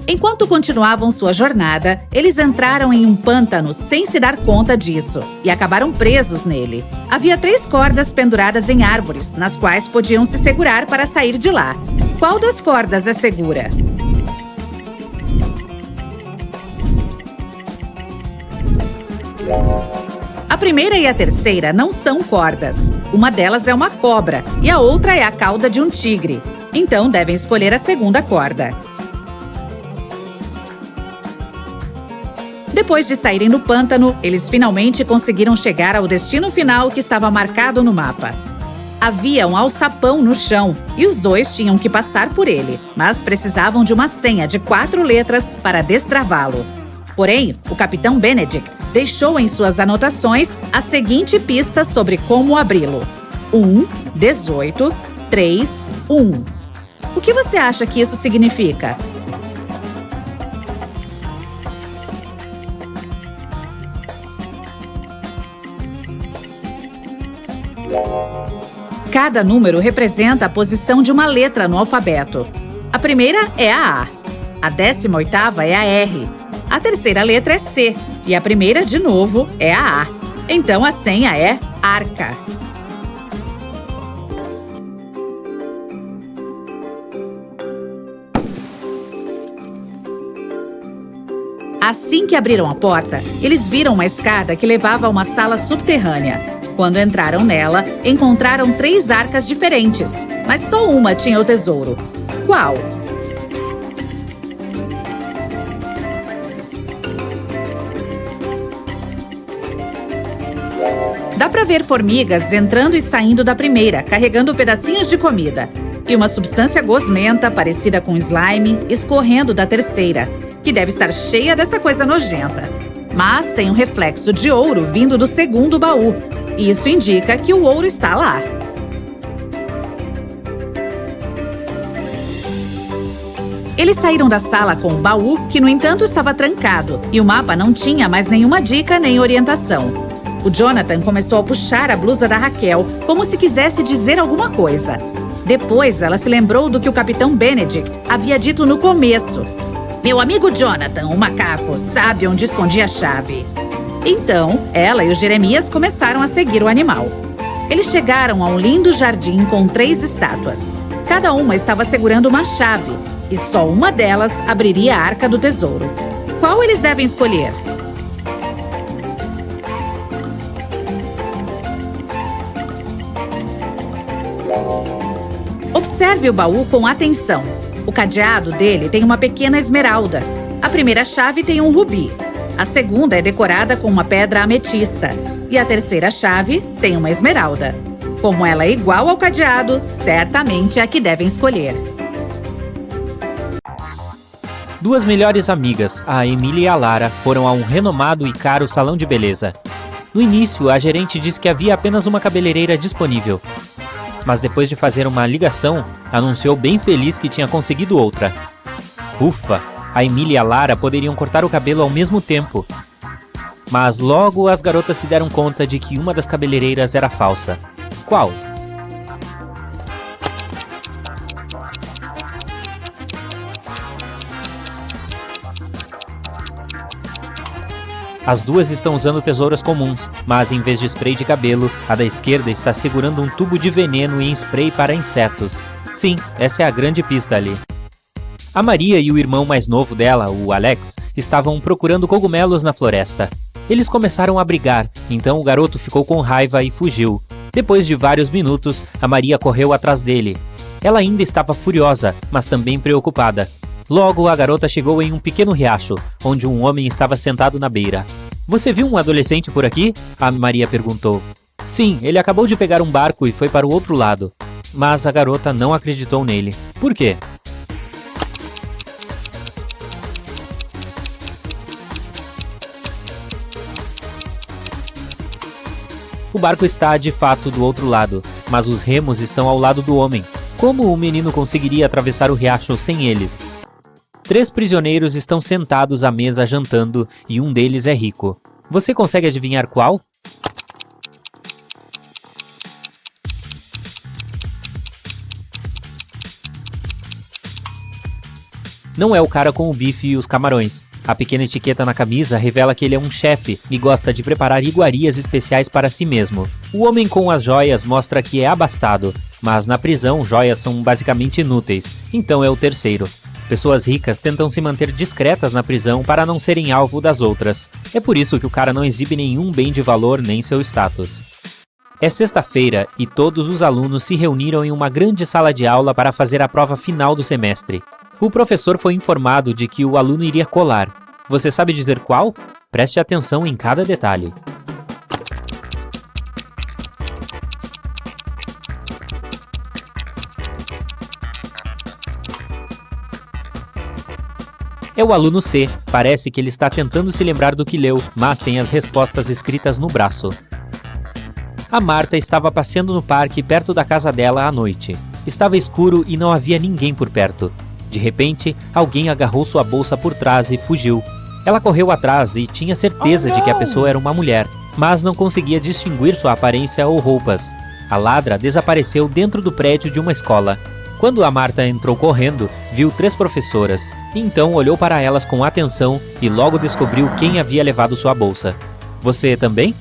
Enquanto continuavam sua jornada, eles entraram em um pântano sem se dar conta disso e acabaram presos nele. Havia 3 cordas penduradas em árvores, nas quais podiam se segurar para sair de lá. Qual das cordas é segura? A primeira e a terceira não são cordas. Uma delas é uma cobra e a outra é a cauda de um tigre. Então devem escolher a segunda corda. Depois de saírem do pântano, eles finalmente conseguiram chegar ao destino final que estava marcado no mapa. Havia um alçapão no chão e os 2 tinham que passar por ele, mas precisavam de uma senha de 4 letras para destravá-lo. Porém, o Capitão Benedict deixou em suas anotações a seguinte pista sobre como abri-lo: 1, 18, 3, 1. O que você acha que isso significa? Cada número representa a posição de uma letra no alfabeto. A primeira é a A, a 18ª é a R, a terceira letra é C e a primeira, de novo, é a A. Então a senha é Arca. Assim que abriram a porta, eles viram uma escada que levava a uma sala subterrânea. Quando entraram nela, encontraram 3 arcas diferentes, mas só uma tinha o tesouro. Qual? Dá pra ver formigas entrando e saindo da primeira, carregando pedacinhos de comida. E uma substância gosmenta, parecida com slime, escorrendo da terceira, que deve estar cheia dessa coisa nojenta. Mas tem um reflexo de ouro vindo do segundo baú. E isso indica que o ouro está lá. Eles saíram da sala com o baú, que no entanto estava trancado, e o mapa não tinha mais nenhuma dica nem orientação. O Jonathan começou a puxar a blusa da Raquel, como se quisesse dizer alguma coisa. Depois, ela se lembrou do que o Capitão Benedict havia dito no começo. Meu amigo Jonathan, o macaco, sabe onde escondi a chave. Então, ela e o Jeremias começaram a seguir o animal. Eles chegaram a um lindo jardim com 3 estátuas. Cada uma estava segurando uma chave, e só uma delas abriria a Arca do Tesouro. Qual eles devem escolher? Observe o baú com atenção. O cadeado dele tem uma pequena esmeralda. A primeira chave tem um rubi. A segunda é decorada com uma pedra ametista. E a terceira chave tem uma esmeralda. Como ela é igual ao cadeado, certamente é a que devem escolher. 2 melhores amigas, a Emily e a Lara, foram a um renomado e caro salão de beleza. No início, a gerente disse que havia apenas uma cabeleireira disponível. Mas depois de fazer uma ligação, anunciou bem feliz que tinha conseguido outra. Ufa! A Emily e a Lara poderiam cortar o cabelo ao mesmo tempo. Mas logo as garotas se deram conta de que uma das cabeleireiras era falsa. Qual? As duas estão usando tesouras comuns, mas em vez de spray de cabelo, a da esquerda está segurando um tubo de veneno em spray para insetos. Sim, essa é a grande pista ali. A Maria e o irmão mais novo dela, o Alex, estavam procurando cogumelos na floresta. Eles começaram a brigar, então o garoto ficou com raiva e fugiu. Depois de vários minutos, a Maria correu atrás dele. Ela ainda estava furiosa, mas também preocupada. Logo, a garota chegou em um pequeno riacho, onde um homem estava sentado na beira. "Você viu um adolescente por aqui?" a Maria perguntou. "Sim, ele acabou de pegar um barco e foi para o outro lado." Mas a garota não acreditou nele. Por quê? O barco está, de fato, do outro lado, mas os remos estão ao lado do homem. Como o menino conseguiria atravessar o riacho sem eles? 3 prisioneiros estão sentados à mesa jantando e um deles é rico. Você consegue adivinhar qual? Não é o cara com o bife e os camarões. A pequena etiqueta na camisa revela que ele é um chefe e gosta de preparar iguarias especiais para si mesmo. O homem com as joias mostra que é abastado, mas na prisão joias são basicamente inúteis, então é o terceiro. Pessoas ricas tentam se manter discretas na prisão para não serem alvo das outras. É por isso que o cara não exibe nenhum bem de valor nem seu status. É sexta-feira e todos os alunos se reuniram em uma grande sala de aula para fazer a prova final do semestre. O professor foi informado de que o aluno iria colar. Você sabe dizer qual? Preste atenção em cada detalhe. É o aluno C. Parece que ele está tentando se lembrar do que leu, mas tem as respostas escritas no braço. A Marta estava passeando no parque perto da casa dela à noite. Estava escuro e não havia ninguém por perto. De repente, alguém agarrou sua bolsa por trás e fugiu. Ela correu atrás e tinha certeza de que a pessoa era uma mulher, mas não conseguia distinguir sua aparência ou roupas. A ladra desapareceu dentro do prédio de uma escola. Quando a Marta entrou correndo, viu 3 professoras. Então olhou para elas com atenção e logo descobriu quem havia levado sua bolsa. Você também?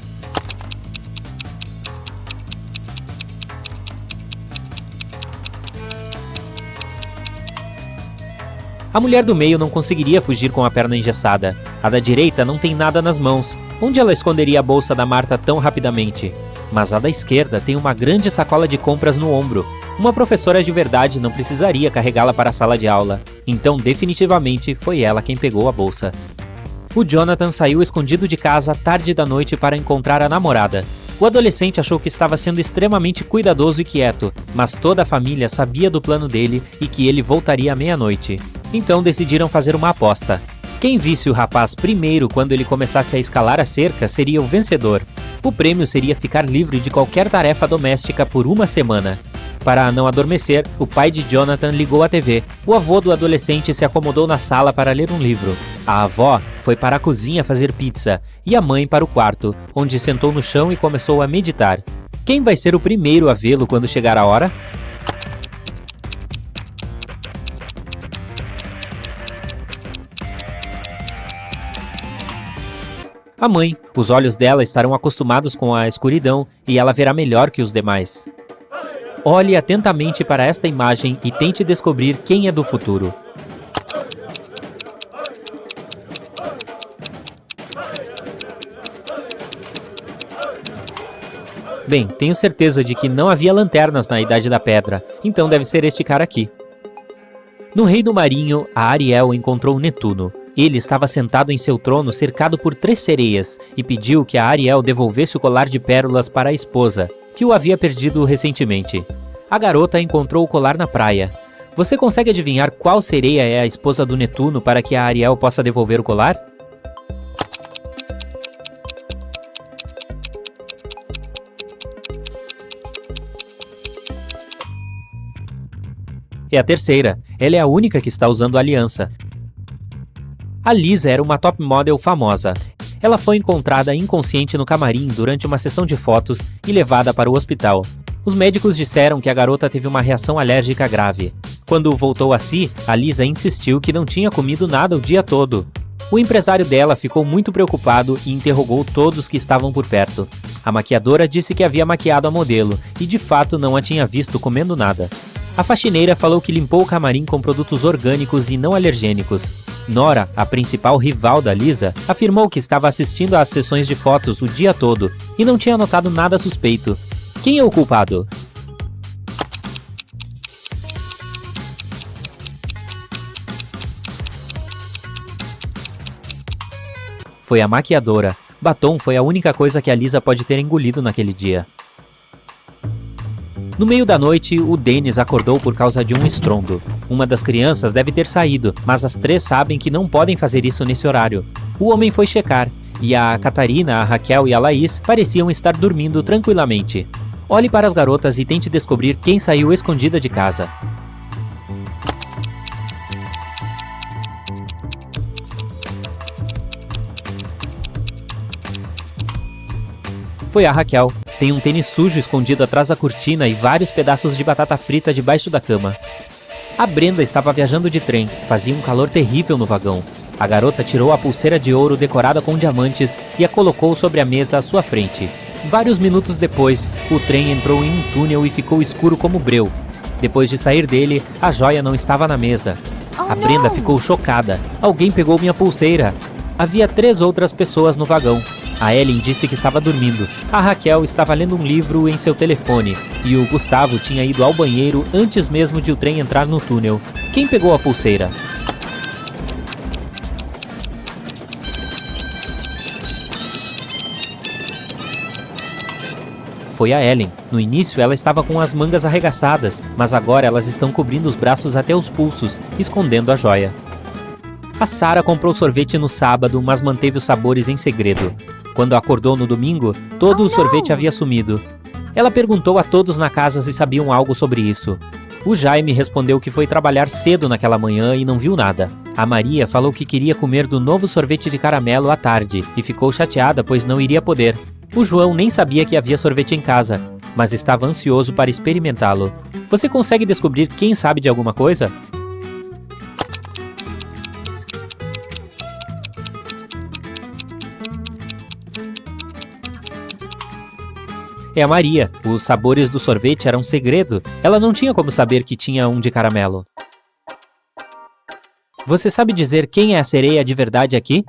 A mulher do meio não conseguiria fugir com a perna engessada. A da direita não tem nada nas mãos. Onde ela esconderia a bolsa da Marta tão rapidamente? Mas a da esquerda tem uma grande sacola de compras no ombro. Uma professora de verdade não precisaria carregá-la para a sala de aula. Então, definitivamente, foi ela quem pegou a bolsa. O Jonathan saiu escondido de casa tarde da noite para encontrar a namorada. O adolescente achou que estava sendo extremamente cuidadoso e quieto, mas toda a família sabia do plano dele e que ele voltaria à meia-noite. Então decidiram fazer uma aposta. Quem visse o rapaz primeiro quando ele começasse a escalar a cerca seria o vencedor. O prêmio seria ficar livre de qualquer tarefa doméstica por 1 semana. Para não adormecer, o pai de Jonathan ligou a TV. O avô do adolescente se acomodou na sala para ler um livro. A avó foi para a cozinha fazer pizza e a mãe para o quarto, onde sentou no chão e começou a meditar. Quem vai ser o primeiro a vê-lo quando chegar a hora? A mãe. Os olhos dela estarão acostumados com a escuridão e ela verá melhor que os demais. Olhe atentamente para esta imagem e tente descobrir quem é do futuro. Bem, tenho certeza de que não havia lanternas na Idade da Pedra, então deve ser este cara aqui. No Reino Marinho, a Ariel encontrou Netuno. Ele estava sentado em seu trono cercado por 3 sereias e pediu que a Ariel devolvesse o colar de pérolas para a esposa, que o havia perdido recentemente. A garota encontrou o colar na praia. Você consegue adivinhar qual sereia é a esposa do Netuno para que a Ariel possa devolver o colar? É a terceira. Ela é a única que está usando a aliança. A Lisa era uma top model famosa. Ela foi encontrada inconsciente no camarim durante uma sessão de fotos e levada para o hospital. Os médicos disseram que a garota teve uma reação alérgica grave. Quando voltou a si, a Lisa insistiu que não tinha comido nada o dia todo. O empresário dela ficou muito preocupado e interrogou todos que estavam por perto. A maquiadora disse que havia maquiado a modelo e de fato não a tinha visto comendo nada. A faxineira falou que limpou o camarim com produtos orgânicos e não alergênicos. Nora, a principal rival da Lisa, afirmou que estava assistindo às sessões de fotos o dia todo e não tinha notado nada suspeito. Quem é o culpado? foi a maquiadora. Batom foi a única coisa que a Lisa pode ter engolido naquele dia. No meio da noite, o Dennis acordou por causa de um estrondo. Uma das crianças deve ter saído, mas as 3 sabem que não podem fazer isso nesse horário. O homem foi checar, e a Catarina, a Raquel e a Laís pareciam estar dormindo tranquilamente. Olhe para as garotas e tente descobrir quem saiu escondida de casa. Foi a Raquel. Tem um tênis sujo escondido atrás da cortina e vários pedaços de batata frita debaixo da cama. A Brenda estava viajando de trem. Fazia um calor terrível no vagão. A garota tirou a pulseira de ouro decorada com diamantes e a colocou sobre a mesa à sua frente. Vários minutos depois, o trem entrou em um túnel e ficou escuro como breu. Depois de sair dele, a joia não estava na mesa. A Brenda ficou chocada. Alguém pegou minha pulseira. Havia 3 outras pessoas no vagão. A Ellen disse que estava dormindo. A Raquel estava lendo um livro em seu telefone. E o Gustavo tinha ido ao banheiro antes mesmo de o trem entrar no túnel. Quem pegou a pulseira? Foi a Ellen. No início ela estava com as mangas arregaçadas, mas agora elas estão cobrindo os braços até os pulsos, escondendo a joia. A Sarah comprou sorvete no sábado, mas manteve os sabores em segredo. Quando acordou no domingo, todo o sorvete havia sumido. Ela perguntou a todos na casa se sabiam algo sobre isso. O Jaime respondeu que foi trabalhar cedo naquela manhã e não viu nada. A Maria falou que queria comer do novo sorvete de caramelo à tarde e ficou chateada pois não iria poder. O João nem sabia que havia sorvete em casa, mas estava ansioso para experimentá-lo. Você consegue descobrir quem sabe de alguma coisa? É a Maria. Os sabores do sorvete eram segredo. Ela não tinha como saber que tinha um de caramelo. Você sabe dizer quem é a sereia de verdade aqui?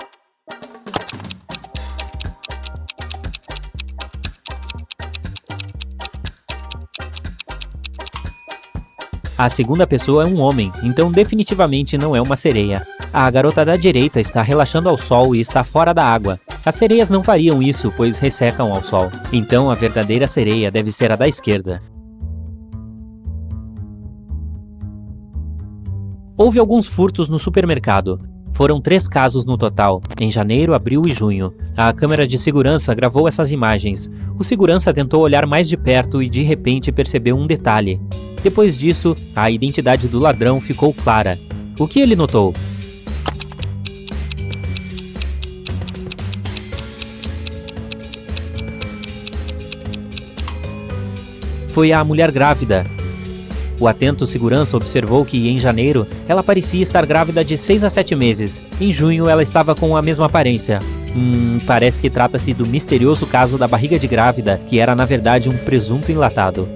A segunda pessoa é um homem, então definitivamente não é uma sereia. A garota da direita está relaxando ao sol e está fora da água. As sereias não fariam isso, pois ressecam ao sol. Então a verdadeira sereia deve ser a da esquerda. Houve alguns furtos no supermercado. Foram 3 casos no total, em janeiro, abril e junho. A câmera de segurança gravou essas imagens. O segurança tentou olhar mais de perto e de repente percebeu um detalhe. Depois disso, a identidade do ladrão ficou clara. O que ele notou? Foi a mulher grávida. O atento segurança observou que, em janeiro, ela parecia estar grávida de 6 a 7 meses. Em junho, ela estava com a mesma aparência. Parece que trata-se do misterioso caso da barriga de grávida, que era, na verdade, um presunto enlatado.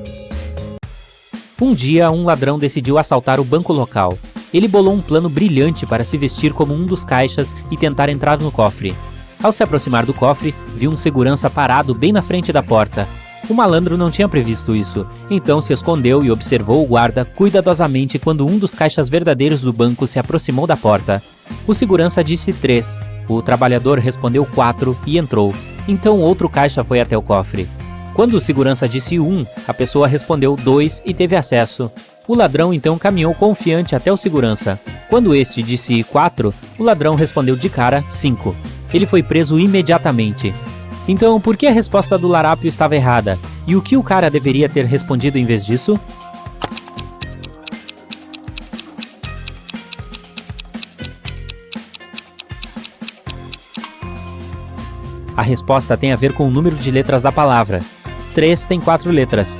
Um dia, um ladrão decidiu assaltar o banco local. Ele bolou um plano brilhante para se vestir como um dos caixas e tentar entrar no cofre. Ao se aproximar do cofre, viu um segurança parado bem na frente da porta. O malandro não tinha previsto isso, então se escondeu e observou o guarda cuidadosamente quando um dos caixas verdadeiros do banco se aproximou da porta. O segurança disse 3. O trabalhador respondeu 4 e entrou. Então outro caixa foi até o cofre. Quando o segurança disse 1, a pessoa respondeu 2 e teve acesso. O ladrão então caminhou confiante até o segurança. Quando este disse 4, o ladrão respondeu de cara 5. Ele foi preso imediatamente. Então, por que a resposta do larápio estava errada? E o que o cara deveria ter respondido em vez disso? A resposta tem a ver com o número de letras da palavra. 3 tem 4 letras.